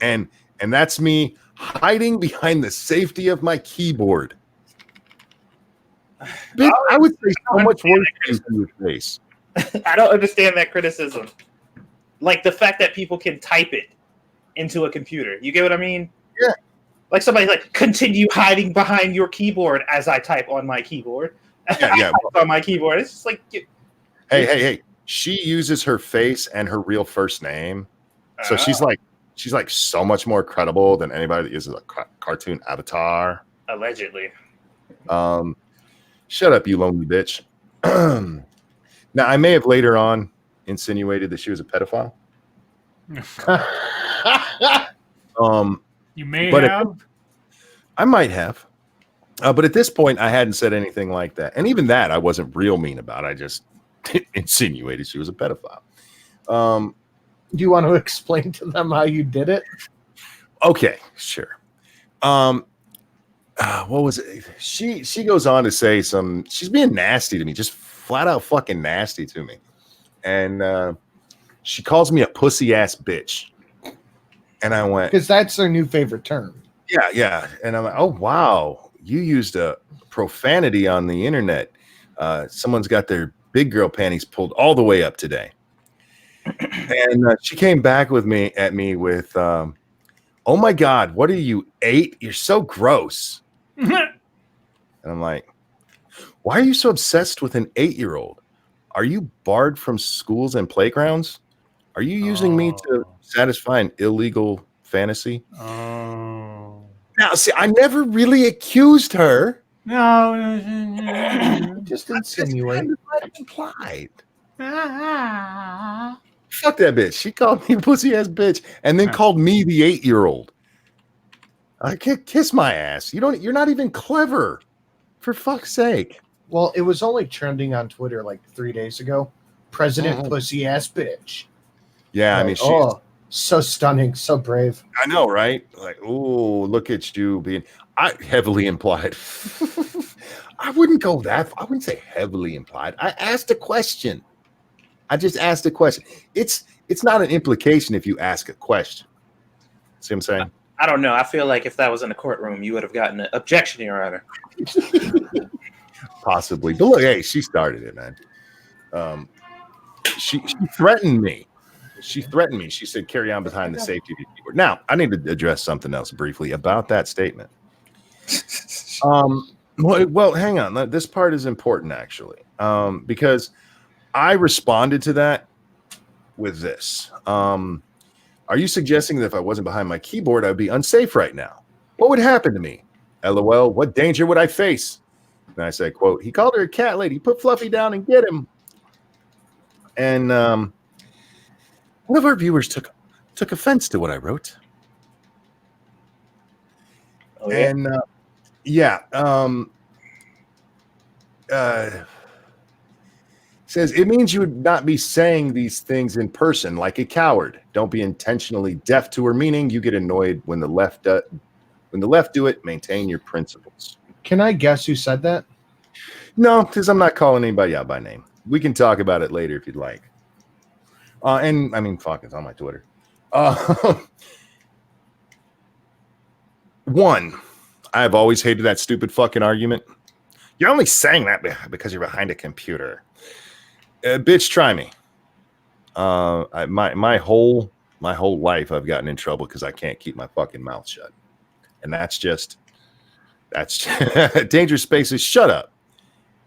And that's me hiding behind the safety of my keyboard. Bitch, I would say so much worse things to your face. I don't understand that criticism. Like the fact that people can type it into a computer. You get what I mean? Yeah. Like somebody like continue hiding behind your keyboard as I type on my keyboard. Yeah. On my keyboard. It's just like Hey. She uses her face and her real first name. So she's like so much more credible than anybody that uses a cartoon avatar. allegedly. Shut up, you lonely bitch. Now, I may have later on insinuated that she was a pedophile. You may but have. I might have. But at this point, I hadn't said anything like that. And even that, I wasn't real mean about. I just insinuated she was a pedophile. Do you want to explain to them how you did it? Okay, sure. What was it? She goes on to say she's being nasty to me, just flat out fucking nasty to me. And she calls me a pussy ass bitch. And I went, because that's their new favorite term. Yeah. And I'm like, oh wow, you used a profanity on the internet. Someone's got their big girl panties pulled all the way up today. And she came back at me with, oh my God, what are you, 8? You're so gross. And I'm like, why are you so obsessed with an 8-year-old? Are you barred from schools and playgrounds? Are you using me to satisfy an illegal fantasy? Oh. Now, see, I never really accused her. No. Just insinuate. Implied. Fuck that bitch. She called me a pussy ass bitch and then called me the 8-year-old. I can't kiss my ass. You're not even clever. For fuck's sake. Well, it was only trending on Twitter like 3 days ago. President pussy ass bitch. Yeah, Like, I mean, so stunning, so brave. I know, right? Like, oh, look at you being heavily implied. I wouldn't go that far. I wouldn't say heavily implied. I asked a question. I just asked a question. It's not an implication if you ask a question. See what I'm saying? I don't know. I feel like if that was in a courtroom, you would have gotten an objection, Your Honor. Possibly. But look, hey, she started it, man. She threatened me. She said, carry on behind the safety of your keyboard. Now, I need to address something else briefly about that statement. Well, hang on. This part is important, actually, because I responded to that with this. Are you suggesting that if I wasn't behind my keyboard, I'd be unsafe right now? What would happen to me? LOL, what danger would I face? And I said, quote, he called her a cat lady. Put Fluffy down and get him. And one of our viewers took offense to what I wrote. Oh, yeah? And says it means you would not be saying these things in person like a coward. Don't be intentionally deaf to her meaning. You get annoyed when the left do it. Maintain your principles. Can I guess who said that? No, because I'm not calling anybody out by name. We can talk about it later if you'd like. And I mean, fuck, it's on my Twitter. One, I've always hated that stupid fucking argument. You're only saying that because you're behind a computer. Bitch, try me. My whole life I've gotten in trouble because I can't keep my fucking mouth shut. And that's Dangerous Spaces. Shut up.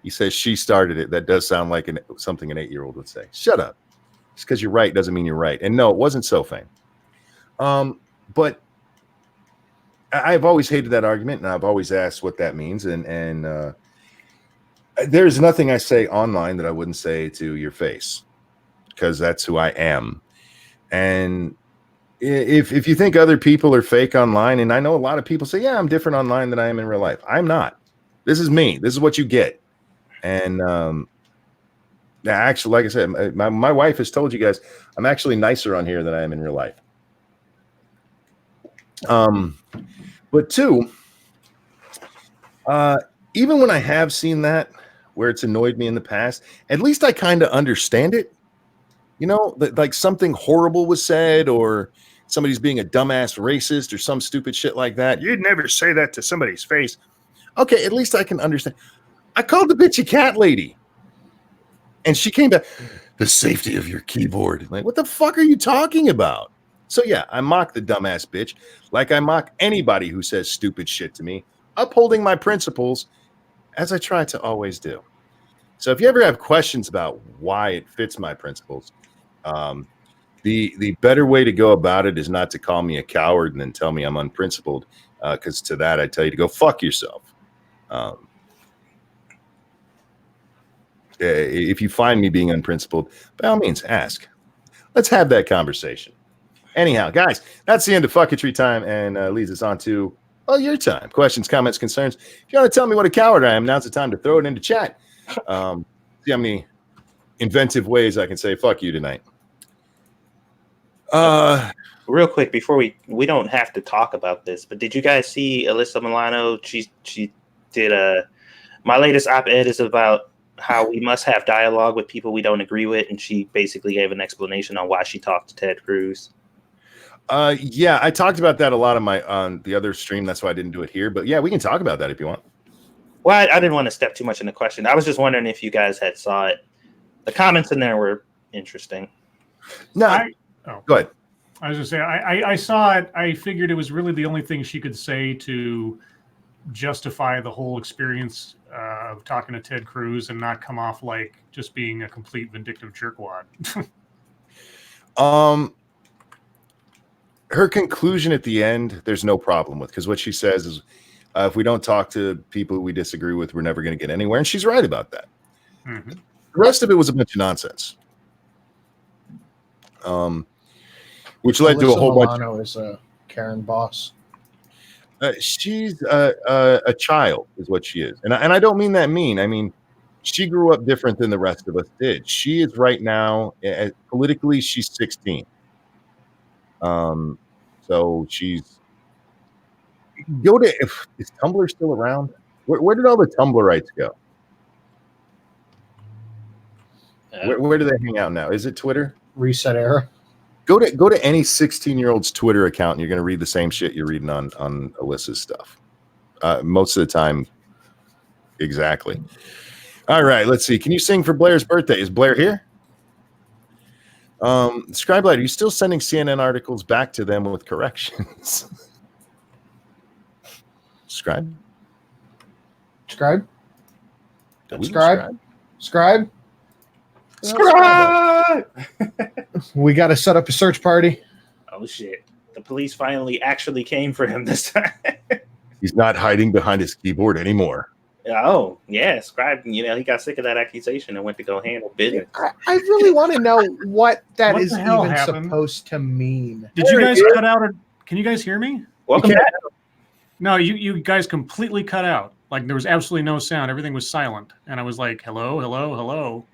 He says she started it. That does sound like something an 8-year-old would say. Shut up. Just because you're right doesn't mean you're right. And no, it wasn't Sofane. But I've always hated that argument, and I've always asked what that means. And there's nothing I say online that I wouldn't say to your face, because that's who I am. And if you think other people are fake online, and I know a lot of people say, yeah, I'm different online than I am in real life. I'm not. This is me. This is what you get. And actually, like I said, my wife has told you guys I'm actually nicer on here than I am in real life. But two, even when I have seen that where it's annoyed me in the past, at least I kind of understand it. You know, like something horrible was said, or somebody's being a dumbass racist or some stupid shit like that. You'd never say that to somebody's face. Okay, at least I can understand. I called the bitch a cat lady. And she came back, the safety of your keyboard. Like, what the fuck are you talking about? So yeah, I mock the dumbass bitch like I mock anybody who says stupid shit to me, upholding my principles as I try to always do. So if you ever have questions about why it fits my principles, the better way to go about it is not to call me a coward and then tell me I'm unprincipled, because to that I tell you to go fuck yourself. If you find me being unprincipled, by all means, ask. Let's have that conversation. Anyhow, guys, that's the end of fucketry time and leads us on to, well, your time. Questions, comments, concerns. If you want to tell me what a coward I am, now's the time to throw it into chat. See how many inventive ways I can say fuck you tonight. Real quick, before we don't have to talk about this, but did you guys see Alyssa Milano? She did my latest op-ed is about how we must have dialogue with people we don't agree with, and she basically gave an explanation on why she talked to Ted Cruz. Yeah, I talked about that a lot on the other stream. That's why I didn't do it here. But yeah, we can talk about that if you want. Well, I didn't want to step too much in the question. I was just wondering if you guys had saw it. The comments in there were interesting. No, go ahead. I was going to say, I saw it. I figured it was really the only thing she could say to justify the whole experience of talking to Ted Cruz and not come off like just being a complete vindictive jerkwad. Her conclusion at the end, there's no problem with, because what she says is, if we don't talk to people we disagree with, we're never going to get anywhere. And she's right about that. Mm-hmm. The rest of it was a bunch of nonsense. Which led to a whole Milano bunch. Is Karen Boss. She's a child, is what she is, and I don't mean that mean. I mean, she grew up different than the rest of us did. She is right now politically, she's 16. So she's is Tumblr still around? Where did all the Tumblrites go? Where do they hang out now? Is it Twitter? Reset Era. Go to any 16-year-old's Twitter account and you're going to read the same shit you're reading on Alyssa's stuff. Most of the time. Exactly. All right, let's see. Can you sing for Blair's birthday? Is Blair here? Scribe, are you still sending CNN articles back to them with corrections? Scribe? Scribe? Scribe? Scribe? Scribe! We got to set up a search party. Oh, shit. The police finally actually came for him this time. He's not hiding behind his keyboard anymore. Oh, yeah. Scribe, he got sick of that accusation and went to go handle business. I really want to know what that is even happened? supposed to mean. Did you guys cut out? Can you guys hear me? Welcome back. No, you guys completely cut out. Like there was absolutely no sound. Everything was silent. And I was like, hello, hello, hello.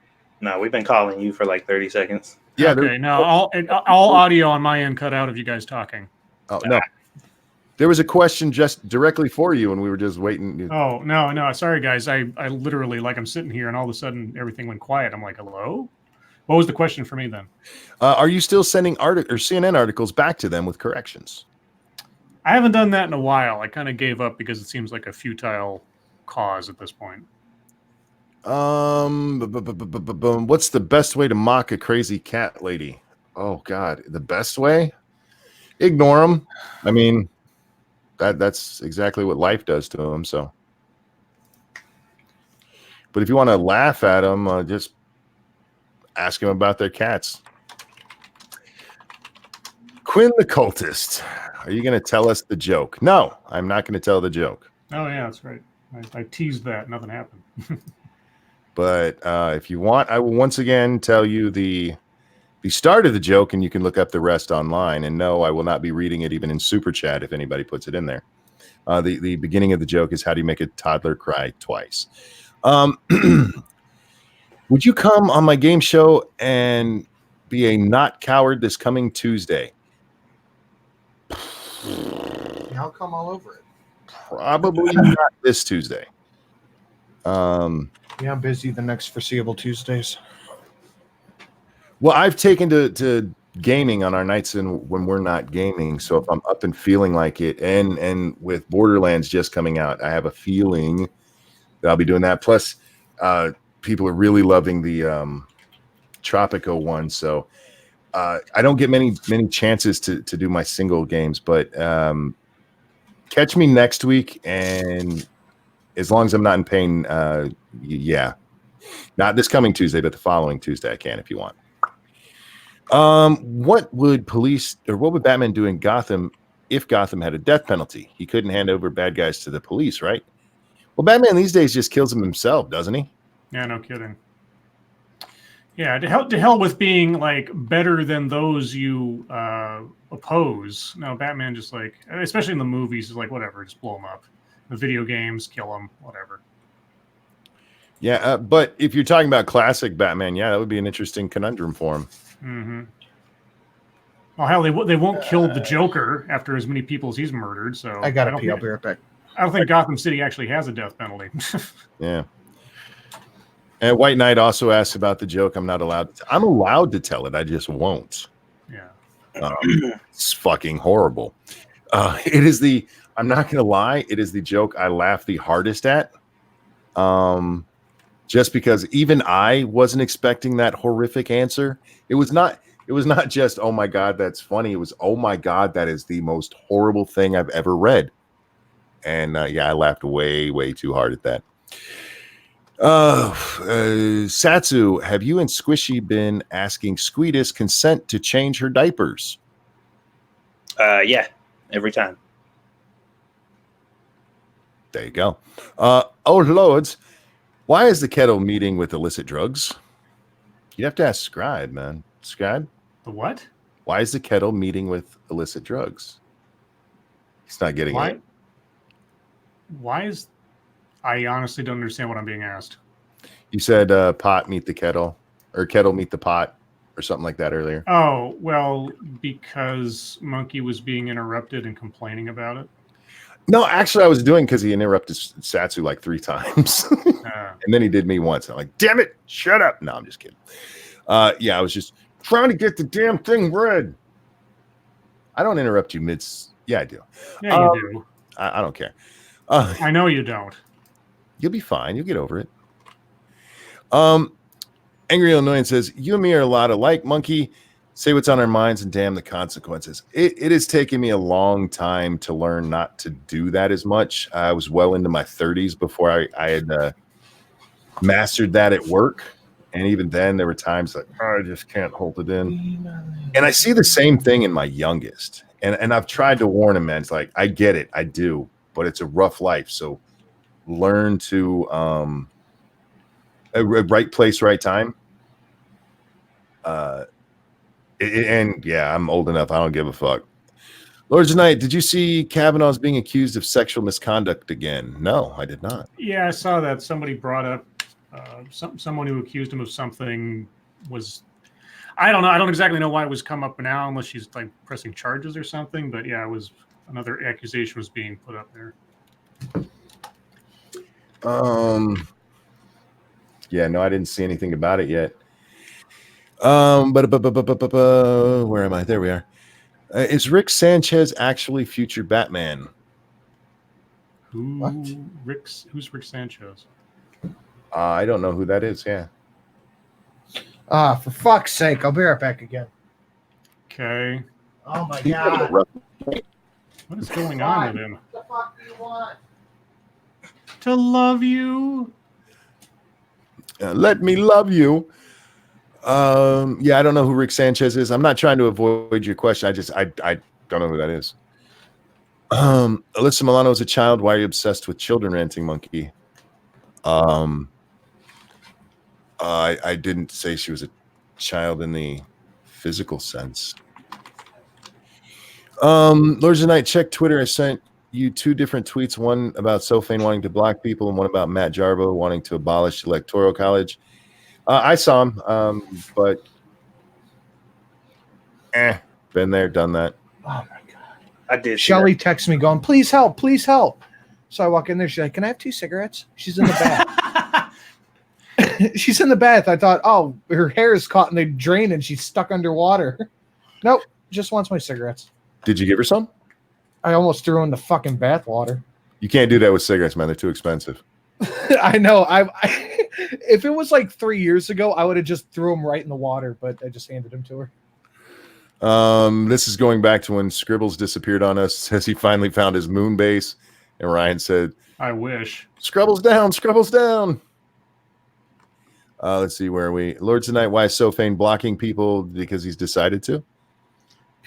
No, we've been calling you for like 30 seconds. Yeah. Okay. No, all audio on my end cut out of you guys talking. Oh, no. There was a question just directly for you, and we were just waiting. Oh, no. Sorry, guys. I literally, I'm sitting here, and all of a sudden, everything went quiet. I'm like, hello? What was the question for me then? Are you still sending CNN articles back to them with corrections? I haven't done that in a while. I kind of gave up because it seems like a futile cause at this point. What's the best way to mock a crazy cat lady? Oh, God. The best way? Ignore them. I mean... That's exactly what life does to them. So, but if you want to laugh at them, just ask them about their cats. Quinn the cultist, are you going to tell us the joke? No, I'm not going to tell the joke. Oh yeah, that's right. I teased that. Nothing happened. But if you want, I will once again tell you the start of the joke, and you can look up the rest online. And no, I will not be reading it even in Super Chat if anybody puts it in there. The beginning of the joke is, how do you make a toddler cry twice? Would you come on my game show and be a not coward this coming Tuesday? I'll come all over it. Probably not this Tuesday. Yeah, I'm busy the next foreseeable Tuesdays. Well, I've taken to gaming on our nights when we're not gaming. So if I'm up and feeling like it, and with Borderlands just coming out, I have a feeling that I'll be doing that. Plus, people are really loving the Tropico one, so I don't get many chances to do my single games, but catch me next week, and as long as I'm not in pain, yeah, not this coming Tuesday, but the following Tuesday I can if you want. What would Batman do in Gotham if Gotham had a death penalty? He couldn't hand over bad guys to the police, right? Well, Batman these days just kills them himself, doesn't he? Yeah, no kidding. Yeah, to hell with being like better than those you oppose. No, Batman just like, especially in the movies, is like whatever, just blow them up. The video games, kill them, whatever. Yeah, but if you're talking about classic Batman, yeah, that would be an interesting conundrum for him. Mm-hmm. Well, hell, they won't kill the Joker after as many people as he's murdered. So I gotta pee. I'll be right back. I don't think Gotham City actually has a death penalty. Yeah. And White Knight also asks about the joke. I'm allowed to tell it. I just won't. Yeah. It's fucking horrible. I'm not going to lie. It is the joke I laugh the hardest at. Just because even I wasn't expecting that horrific answer. It was not just, oh my God, that's funny. It was, oh my God, that is the most horrible thing I've ever read. And yeah, I laughed way, way too hard at that. Satsu, have you and Squishy been asking Squeetus consent to change her diapers? Yeah, every time. There you go. Oh Lords, why is the kettle meeting with illicit drugs? You'd have to ask Scribe, man. Scribe? The what? Why is the kettle meeting with illicit drugs? He's not getting it. Why is... I honestly don't understand what I'm being asked. You said pot meet the kettle, or kettle meet the pot, or something like that earlier. Oh, well, because Monkey was being interrupted and complaining about it. No, actually, I was doing because he interrupted Satsu like 3 times. And then he did me once. I'm like, damn it, shut up. No, I'm just kidding. Yeah, I was just trying to get the damn thing read. I don't interrupt you mid. Yeah, I do. Yeah, you do. I don't care. I know you don't. You'll be fine. You'll get over it. Angry Illinois says, you and me are a lot alike, Monkey. Say what's on our minds and damn the consequences. It has taken me a long time to learn not to do that as much. I was well into my 30s before I had mastered that at work. And even then, there were times like, oh, I just can't hold it in. And I see the same thing in my youngest. And I've tried to warn him, man. It's like, I get it. I do. But it's a rough life. So learn to a right place, right time. And yeah, I'm old enough. I don't give a fuck. Lords of Night, did you see Kavanaugh's being accused of sexual misconduct again? No, I did not. Yeah, I saw that. Somebody brought up someone who accused him of something was... I don't know. I don't exactly know why it was come up now, unless she's like pressing charges or something. But yeah, it was another accusation was being put up there. Yeah, no, I didn't see anything about it yet. But where am I? There we are. Is Rick Sanchez actually future Batman? Who's Rick Sanchez? I don't know who that is. Yeah. For fuck's sake, I'll be right back again. Okay. Oh my God. What is going on with him? What the fuck do you want? To love you. Let me love you. Yeah, I don't know who Rick Sanchez is. I'm not trying to avoid your question. I don't know who that is. Alyssa Milano is a child. Why are you obsessed with children, Ranting Monkey? I didn't say she was a child in the physical sense. Lords of Night, check Twitter. I sent you 2 different tweets, one about Sophane wanting to block people and one about Matt Jarbo wanting to abolish the Electoral College. I saw him, but been there, done that. Oh my God. I did. Shelly texts me going, please help, please help. So I walk in there. She's like, can I have 2 cigarettes? She's in the bath. She's in the bath. I thought, oh, her hair is caught in the drain and she's stuck underwater. Nope, just wants my cigarettes. Did you give her some? I almost threw in the fucking bathwater. You can't do that with cigarettes, man. They're too expensive. I know. If it was like 3 years ago, I would have just threw him right in the water, but I just handed him to her. This is going back to when Scribbles disappeared on us. Says he finally found his moon base, and Ryan said, I wish. Scrubbles down, Scrubbles down. Let's see, where are we? Lords of Night, why is Sofane blocking people? Because he's decided to?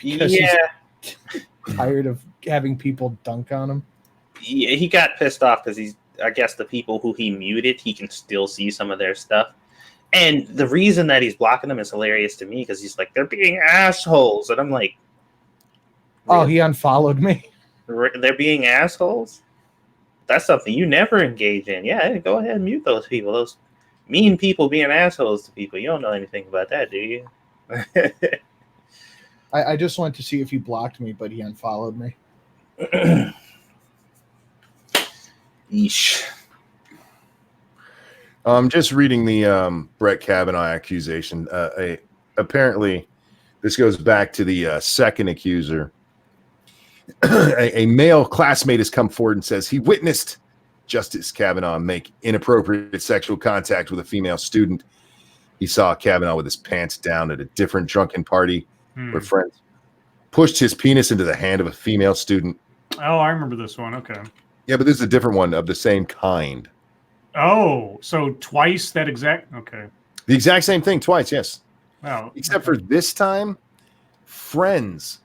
Because Yeah, he's tired of having people dunk on him. yeah, he got pissed off because I guess the people who he muted, he can still see some of their stuff. And the reason that he's blocking them is hilarious to me because he's like, they're being assholes. And I'm like, Oh, he unfollowed me. they're being assholes? That's something you never engage in. Yeah, go ahead and mute those people. Those mean people being assholes to people. You don't know anything about that, do you? I just wanted to see if he blocked me, but he unfollowed me. Yeesh. I'm just reading the Brett Kavanaugh accusation. Apparently, this goes back to the second accuser. A male classmate has come forward and says he witnessed Justice Kavanaugh make inappropriate sexual contact with a female student. He saw Kavanaugh with his pants down at a different drunken party where friends pushed his penis into the hand of a female student. Oh, I remember this one. Okay. Yeah, but this is a different one of the same kind. Oh, so twice that exact. Okay. The exact same thing twice, yes. Wow. Except for this time, friends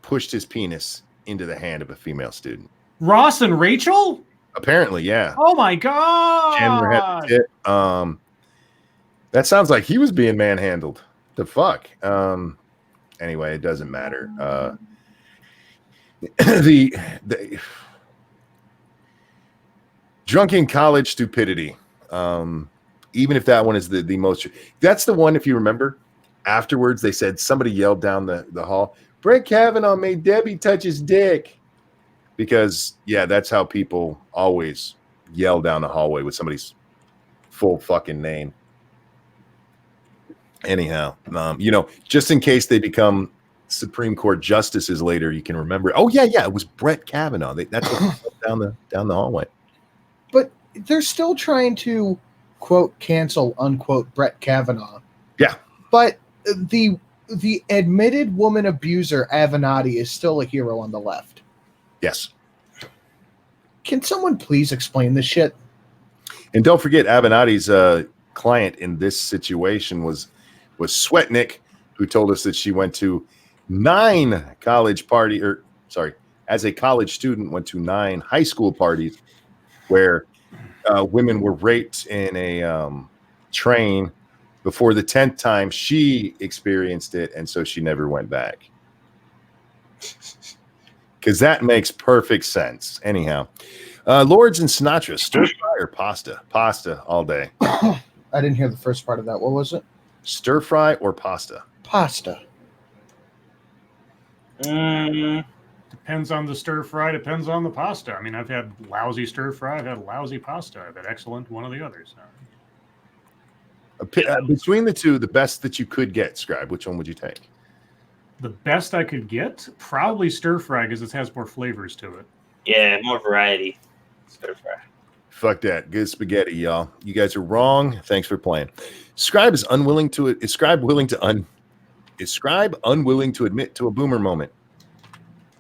pushed his penis into the hand of a female student. Ross and Rachel? Apparently, yeah. Oh my god. Chandler had the tit. That sounds like he was being manhandled. The fuck? Anyway, it doesn't matter. The drunken college stupidity. Even if that one is the most, that's the one, if you remember, afterwards they said somebody yelled down the hall, Brett Kavanaugh made Debbie touch his dick. Because, yeah, that's how people always yell down the hallway with somebody's full fucking name. Anyhow, just in case they become Supreme Court justices later, you can remember. Oh, yeah, it was Brett Kavanaugh. That's what down the hallway. But they're still trying to, quote, cancel, unquote, Brett Kavanaugh. Yeah. But the admitted woman abuser, Avenatti, is still a hero on the left. Yes. Can someone please explain this shit? And don't forget, Avenatti's client in this situation was Sweatnick, who told us that she went to 9 college party, as a college student, went to 9 high school parties where women were raped in a train before the 10th time she experienced it, and so she never went back. Because that makes perfect sense. Anyhow, Lords and Sinatra, stir fry or pasta? Pasta all day. I didn't hear the first part of that. What was it? Stir fry or pasta? Pasta. Depends on the stir fry. Depends on the pasta. I mean, I've had lousy stir fry. I've had lousy pasta. I've had excellent one of the others. Between the two, the best that you could get, Scribe, which one would you take? The best I could get? Probably stir fry because it has more flavors to it. Yeah, more variety. Stir fry. Fuck that. Good spaghetti, y'all. You guys are wrong. Thanks for playing. Scribe is unwilling to it. Is Scribe unwilling to admit to a boomer moment?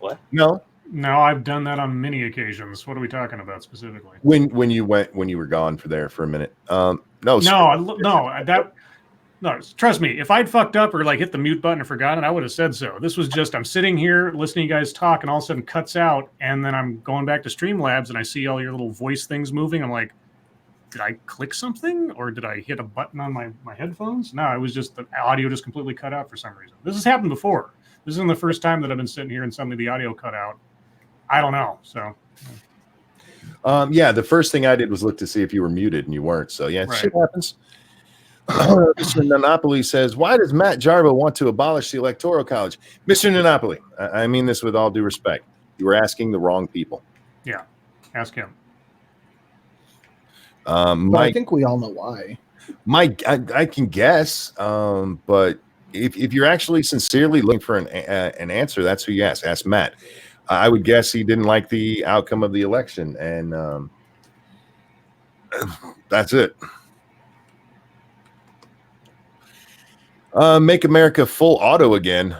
What? No. No, I've done that on many occasions. What are we talking about specifically? When you were gone for a minute. No, trust me, if I'd fucked up or like hit the mute button or forgotten, I would have said so. This was just, I'm sitting here listening to you guys talk and all of a sudden cuts out. And then I'm going back to Streamlabs and I see all your little voice things moving. I'm like, did I click something or did I hit a button on my headphones? No, it was just the audio just completely cut out for some reason. This has happened before. This isn't the first time that I've been sitting here and suddenly the audio cut out. I don't know. So, the first thing I did was look to see if you were muted and you weren't. So yeah, right. Shit happens. Mr. Nanopoli says, why does Matt Jarbo want to abolish the Electoral College? Mr. Nanopoli, I mean this with all due respect. You were asking the wrong people. Yeah, ask him. But I think we all know why. I can guess, but if you're actually sincerely looking for an answer, that's who you ask. Ask Matt. I would guess he didn't like the outcome of the election, and that's it. Make America full auto again.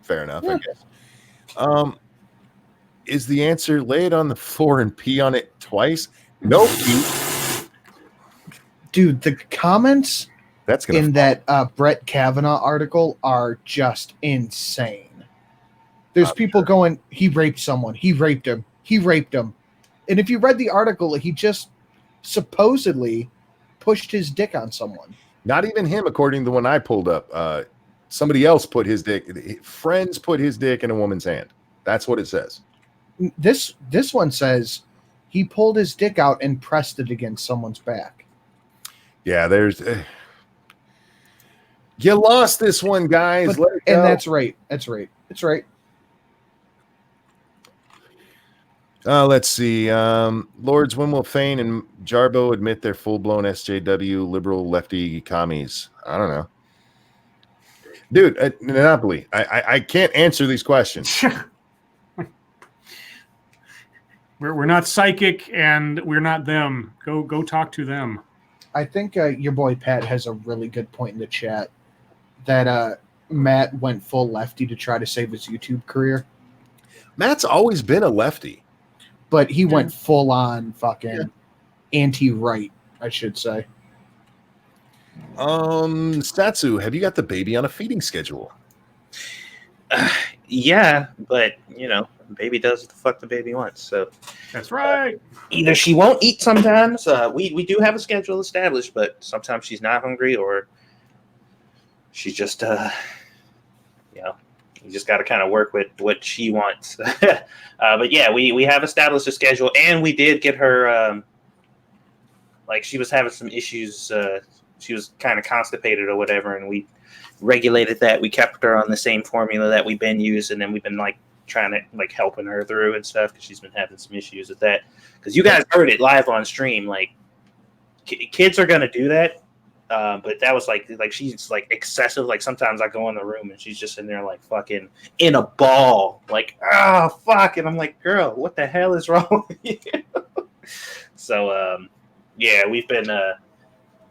Fair enough, I guess. Is the answer lay it on the floor and pee on it twice? No, Pete. Dude, the comments That's gonna in that Brett Kavanaugh article are just insane. There's people going, he raped someone, he raped him, he raped him. And if you read the article, he just supposedly pushed his dick on someone. Not even him, according to the one I pulled up. Somebody else put his dick. Friends put his dick in a woman's hand. That's what it says. This one says he pulled his dick out and pressed it against someone's back. Yeah, there's. You lost this one, guys. Let it go. And that's right. That's right. It's right. Let's see. Lords, when will Fain and Jarbo admit they're full-blown SJW liberal lefty commies? I don't know. Dude, Monopoly, I can't answer these questions. We're not psychic, and we're not them. Go talk to them. I think your boy Pat has a really good point in the chat that Matt went full lefty to try to save his YouTube career. Matt's always been a lefty. But he went full on fucking anti-right, I should say. Satsu, have you got the baby on a feeding schedule? Yeah, but baby does what the fuck the baby wants. So that's right. Either she won't eat sometimes. We do have a schedule established, but sometimes she's not hungry, or she's just you just got to kind of work with what she wants. But yeah, we have established a schedule, and we did get her. She was having some issues. She was kind of constipated or whatever, and we regulated that. We kept her on the same formula that we've been using, and we've been trying to helping her through and stuff because she's been having some issues with that. Because you guys heard it live on stream. Kids are gonna do that. But that was she's excessive. Sometimes I go in the room and she's just in there fucking in a ball. Fuck. And I'm like, girl, what the hell is wrong with you? So, yeah, we've been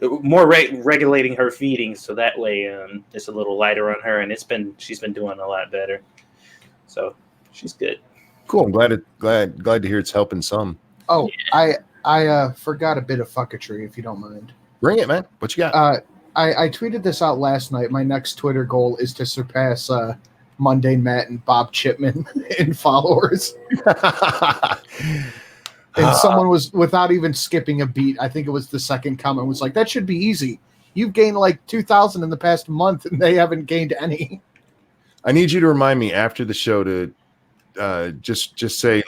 more regulating her feeding. So that way it's a little lighter on her, and she's been doing a lot better. So she's good. Cool. I'm glad to hear it's helping some. Oh, yeah. I forgot a bit of fucketry, if you don't mind. Bring it, man. What you got? I tweeted this out last night. My next Twitter goal is to surpass Mundane Matt and Bob Chipman in followers. And someone was, without even skipping a beat, I think it was the second comment, was like, that should be easy. You've gained 2,000 in the past month, and they haven't gained any. I need you to remind me after the show to just say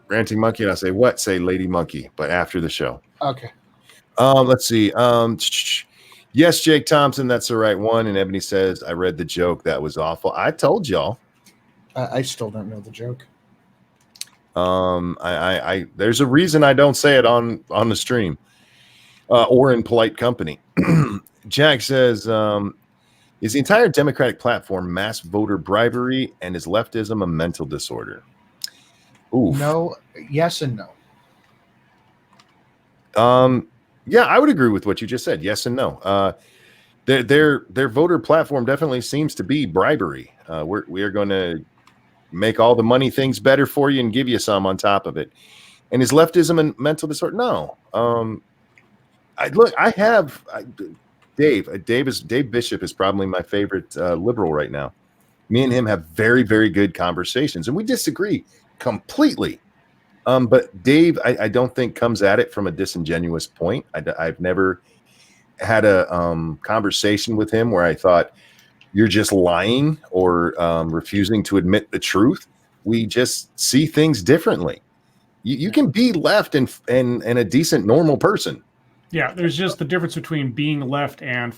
Ranting Monkey, and I'll say, what? Say Lady Monkey, but after the show. Okay. Let's see. Yes, Jake Thompson, that's the right one. And Ebony says, I read the joke. That was awful. I told y'all. I still don't know the joke. I there's a reason I don't say it on the stream or in polite company. Jack says, is the entire Democratic platform mass voter bribery, and is leftism a mental disorder? Oof. No, yes and no. Yeah, I would agree with what you just said. Yes and no. Their voter platform definitely seems to be bribery. We are going to make all the money things better for you and give you some on top of it. And is leftism a mental disorder? No. Dave Bishop is probably my favorite liberal right now. Me and him have very, very good conversations, and we disagree completely. But Dave, I don't think comes at it from a disingenuous point. I've never had a conversation with him where I thought you're just lying or refusing to admit the truth. We just see things differently. You can be left and a decent, normal person. Yeah, there's just the difference between being left and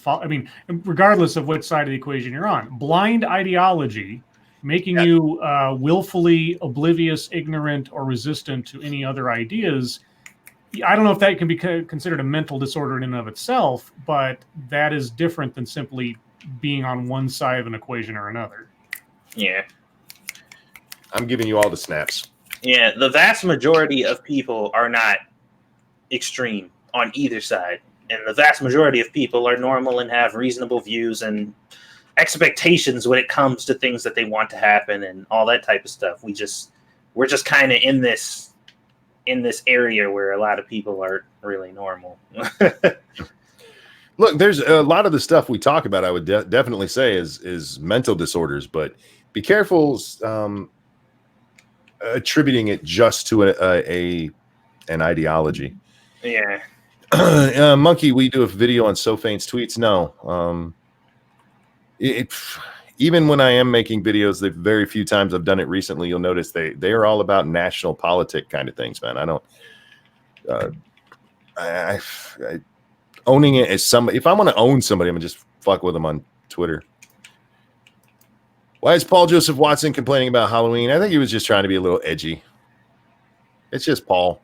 regardless of what side of the equation you're on. Blind ideology, making you willfully oblivious, ignorant, or resistant to any other ideas, I don't know if that can be considered a mental disorder in and of itself, but that is different than simply being on one side of an equation or another. Yeah. I'm giving you all the snaps. Yeah, the vast majority of people are not extreme on either side. And the vast majority of people are normal and have reasonable views and expectations when it comes to things that they want to happen and all that type of stuff. We're just kind of in this area where a lot of people are really normal. Look, there's a lot of the stuff we talk about. I would definitely say is mental disorders, but be careful attributing it just to an ideology. Yeah. Monkey, we do a video on Sofane's tweets. No, even when I am making videos, the very few times I've done it recently, you'll notice they are all about national politic kind of things, man. I don't. I owning it as somebody. If I want to own somebody, I'm gonna just fuck with them on Twitter. Why is Paul Joseph Watson complaining about Halloween? I think he was just trying to be a little edgy. It's just Paul.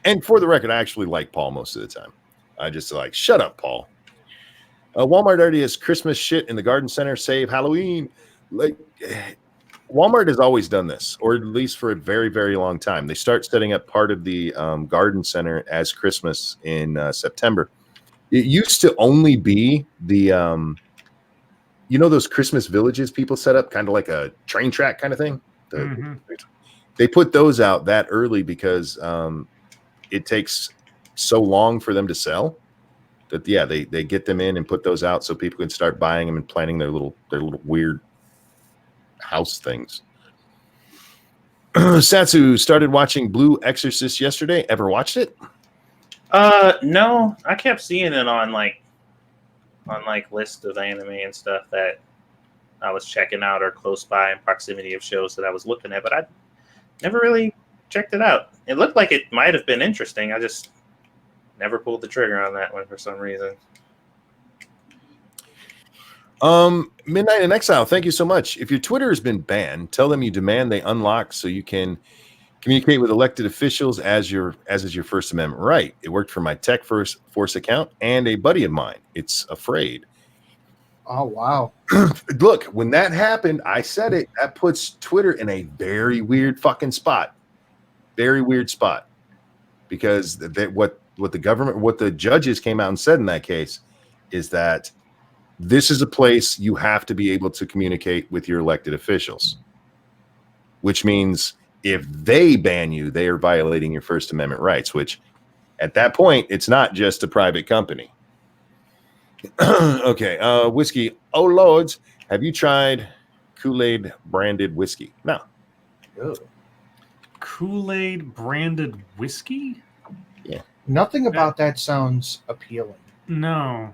And for the record, I actually like Paul most of the time. I just like, shut up, Paul. Walmart already has Christmas shit in the garden center. Save Halloween. Like, Walmart has always done this, or at least for a very, very long time. They start setting up part of the garden center as Christmas in September. It used to only be the those Christmas villages people set up, kind of like a train track kind of thing. They put those out that early because it takes so long for them to sell that they get them in and put those out so people can start buying them and planning their little weird house things. Satsu started watching Blue Exorcist yesterday. Ever watched it? No, I kept seeing it on list of anime and stuff that I was checking out or close by in proximity of shows that I was looking at, but I never really checked it out. It looked like it might have been interesting. I just never pulled the trigger on that one for some reason. Midnight in Exile, thank you so much. If your Twitter has been banned, tell them you demand they unlock so you can communicate with elected officials as is your First Amendment right. It worked for my Tech Force account and a buddy of mine. It's afraid. Oh, wow. Look, when that happened, I said it. That puts Twitter in a very weird fucking spot. Very weird spot. Because what the government, what the judges came out and said in that case is that this is a place you have to be able to communicate with your elected officials, which means if they ban you, they are violating your First Amendment rights, which at that point, it's not just a private company. Okay. Whiskey. Oh, Lords. Have you tried Kool-Aid branded whiskey? No. Ugh. Kool-Aid branded whiskey? Yeah. Nothing about that sounds appealing. No.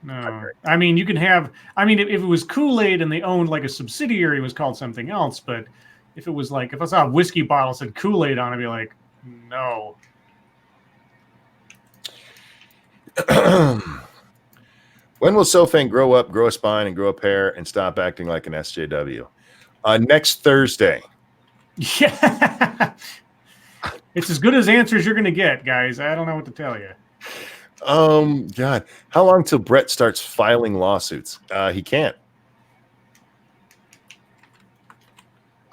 I mean, you can have, if it was Kool-Aid and they owned like a subsidiary, it was called something else. But if it was like, if I saw a whiskey bottle said Kool-Aid on it, I'd be like, no. When will Sofang grow up, grow a spine, and grow a pair and stop acting like an SJW? Next Thursday. Yeah. It's as good as answers you're going to get, guys. I don't know what to tell you. God. How long till Brett starts filing lawsuits? He can't.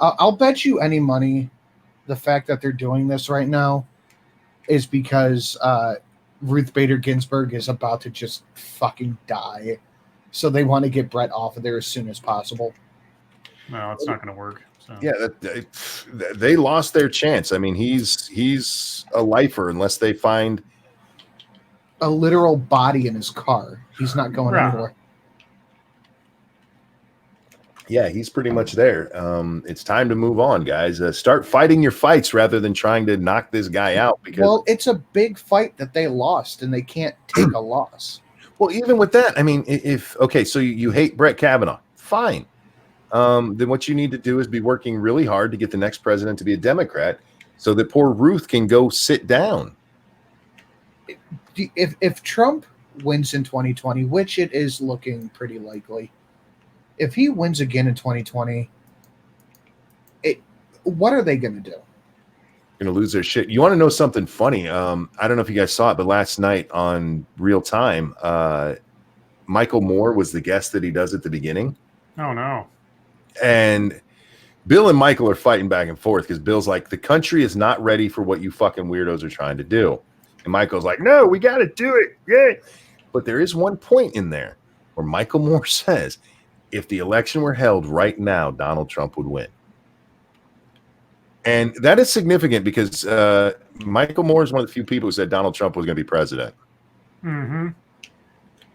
I'll bet you any money the fact that they're doing this right now is because Ruth Bader Ginsburg is about to just fucking die. So they want to get Brett off of there as soon as possible. No, it's not going to work. So. Yeah, they lost their chance. I mean, he's a lifer unless they find a literal body in his car. He's not going anywhere. Yeah, he's pretty much there. It's time to move on, guys. Start fighting your fights rather than trying to knock this guy out. Because it's a big fight that they lost, and they can't take a loss. Well, even with that, I mean, so you hate Brett Kavanaugh, fine. Then what you need to do is be working really hard to get the next president to be a Democrat, so that poor Ruth can go sit down. If Trump wins in 2020, which it is looking pretty likely, if he wins again in 2020, what are they going to do? Gonna lose their shit. You want to know something funny? I don't know if you guys saw it, but last night on Real Time, Michael Moore was the guest that he does at the beginning. Oh no. And Bill and Michael are fighting back and forth because Bill's like, the country is not ready for what you fucking weirdos are trying to do. And Michael's like, no, we got to do it. Yeah. But there is one point in there where Michael Moore says, if the election were held right now, Donald Trump would win. And that is significant because Michael Moore is one of the few people who said Donald Trump was going to be president. Mm-hmm.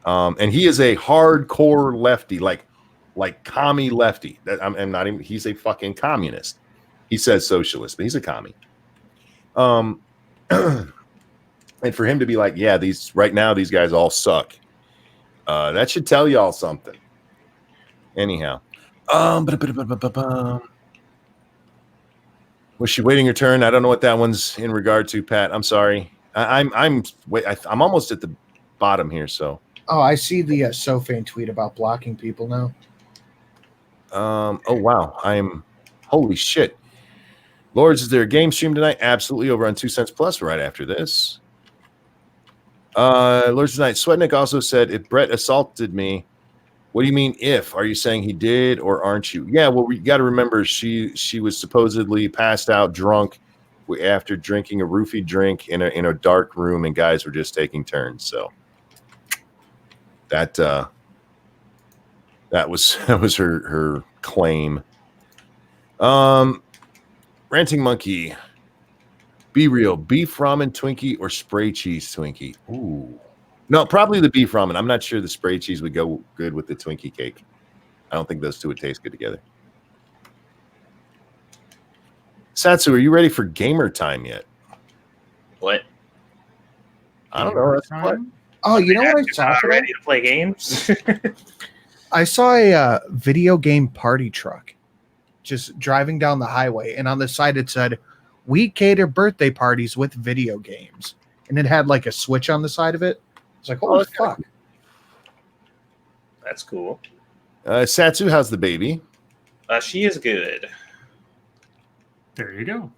And he is a hardcore lefty, like commie lefty. I'm not even. He's a fucking communist. He says socialist, but he's a commie. And for him to be like, yeah, these guys all suck. That should tell y'all something. Anyhow, was she waiting her turn? I don't know what that one's in regard to, Pat. I'm sorry. I'm almost at the bottom here. So. Oh, I see the Sofane tweet about blocking people now. Oh wow! Holy shit. Lords, is there a game stream tonight? Absolutely, over on 2 Cents Plus right after this. Lords tonight. Sweatnick also said, if Brett assaulted me, what do you mean if? Are you saying he did or aren't you? Yeah, well, we got to remember she was supposedly passed out drunk after drinking a roofie drink in a dark room, and guys were just taking turns. So that was her claim. Ranting Monkey. Be real. Beef ramen Twinkie or spray cheese Twinkie? Ooh. No, probably the beef ramen. I'm not sure the spray cheese would go good with the Twinkie cake. I don't think those two would taste good together. Satsu, are you ready for gamer time yet? What? I don't know. That's what. Oh, you know what I saw today? Ready to play games? I saw a video game party truck just driving down the highway, and on the side it said, "We cater birthday parties with video games," and it had like a switch on the side of it. It's like, holy fuck! That's cool. Satsu, how's the baby? She is good. There you go.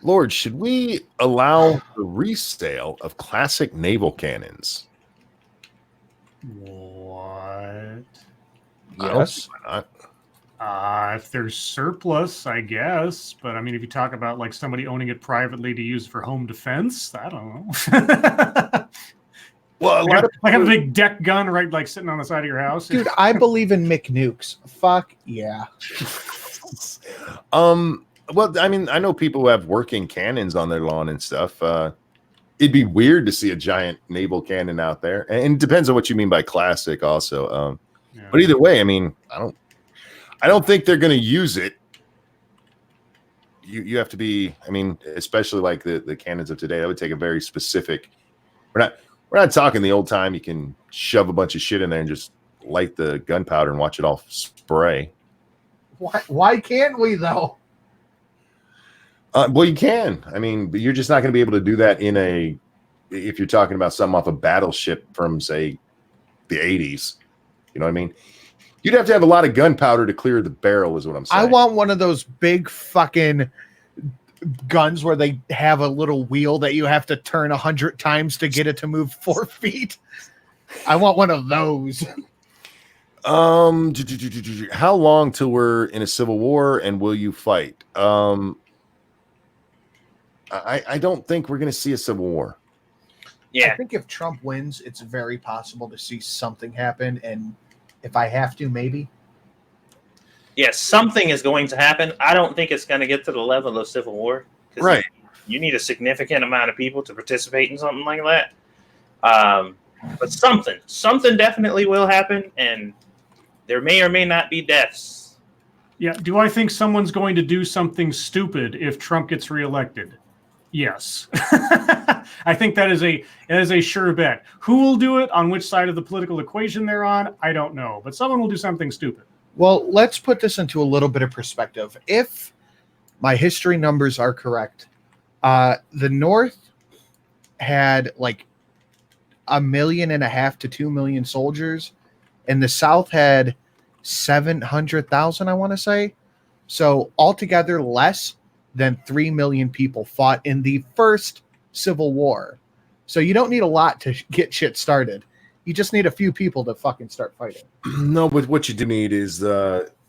Lord, should we allow the resale of classic naval cannons? What? Yes. Why not? If there's surplus, I guess. But I mean, if you talk about like somebody owning it privately to use for home defense, I don't know. Well, like a big deck gun, right? Like sitting on the side of your house. Dude, I believe in McNukes. Fuck yeah. Well, I mean, I know people who have working cannons on their lawn and stuff. It'd be weird to see a giant naval cannon out there, and it depends on what you mean by classic, also. Yeah. But either way, I mean, I don't think they're going to use it. You have to be, I mean, especially like the cannons of today. That would take a very specific. We're not talking the old time. You can shove a bunch of shit in there and just light the gunpowder and watch it all spray. Why can't we though? Well, you can. I mean, but you're just not going to be able to do that if you're talking about something off a battleship from, say, the 80s. You know what I mean? You'd have to have a lot of gunpowder to clear the barrel, is what I'm saying. I want one of those big fucking guns where they have a little wheel that you have to turn 100 times to get it to move 4 feet. I want one of those. How long till we're in a civil war, and will you fight? I don't think we're going to see a civil war. Yeah. I think if Trump wins, it's very possible to see something happen, and if I have to, maybe. Yeah, something is going to happen. I don't think it's going to get to the level of civil war. Right. You need a significant amount of people to participate in something like that. But something definitely will happen, and there may or may not be deaths. Yeah. Do I think someone's going to do something stupid if Trump gets reelected? Yes. I think that is a sure bet. Who will do it, on which side of the political equation they're on, I don't know. But someone will do something stupid. Well, let's put this into a little bit of perspective. If my history numbers are correct, the North had like 1.5 million to 2 million soldiers, and the South had 700,000, I want to say. So altogether less, than 3 million people fought in the first Civil War. So you don't need a lot to get shit started. You just need a few people to fucking start fighting. No, but what you do need is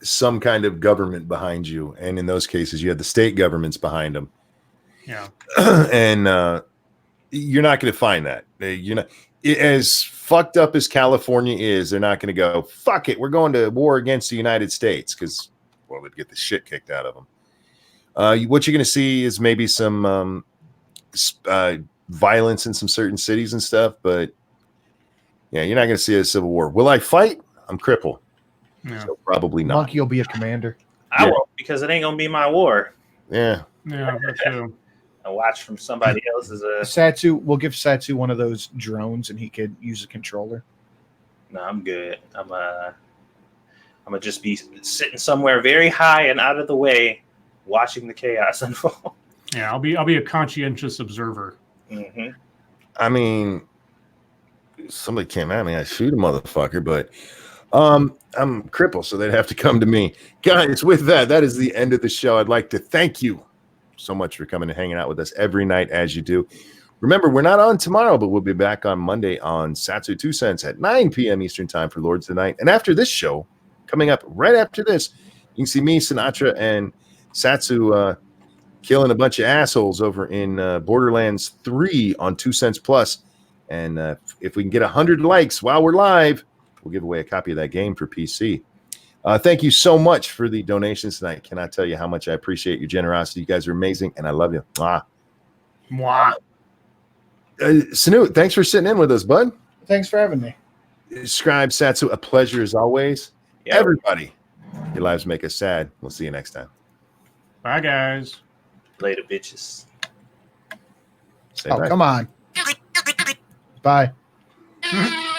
some kind of government behind you. And in those cases, you have the state governments behind them. Yeah. And you're not going to find that. You're not, as fucked up as California is, they're not going to go, fuck it, we're going to war against the United States, because, well, they'd get the shit kicked out of them. What you're going to see is maybe some violence in some certain cities and stuff, but yeah, you're not going to see a civil war. Will I fight? I'm crippled. Yeah. So probably not. Monkey will be a commander. I won't, because it ain't gonna be my war. Yeah. Yeah, that too. I watch from somebody else's. Satsu, we'll give Satsu one of those drones, and he could use a controller. No, I'm good. I'm gonna just be sitting somewhere very high and out of the way, watching the chaos unfold. Yeah, I'll be a conscientious observer. Mm-hmm. I mean, somebody came at me, I shoot a motherfucker, but I'm crippled, so they'd have to come to me. Guys, with that is the end of the show. I'd like to thank you so much for coming and hanging out with us every night as you do. Remember, we're not on tomorrow, but we'll be back on Monday on Satsu 2 Cents at 9 p.m. Eastern Time for Lords of the Night. And after this show, coming up right after this, you can see me, Sinatra, and Satsu killing a bunch of assholes over in Borderlands 3 on 2 Cents Plus. And if we can get 100 likes while we're live, we'll give away a copy of that game for PC. Thank you so much for the donations tonight. Cannot tell you how much I appreciate your generosity. You guys are amazing, and I love you. Mwah. Mwah. Sanu, thanks for sitting in with us, bud. Thanks for having me. Scribe, Satsu, a pleasure as always. Yep. Everybody, your lives make us sad. We'll see you next time. Bye, guys. Later, bitches. Say Oh, bye. come on. Bye. Mhm.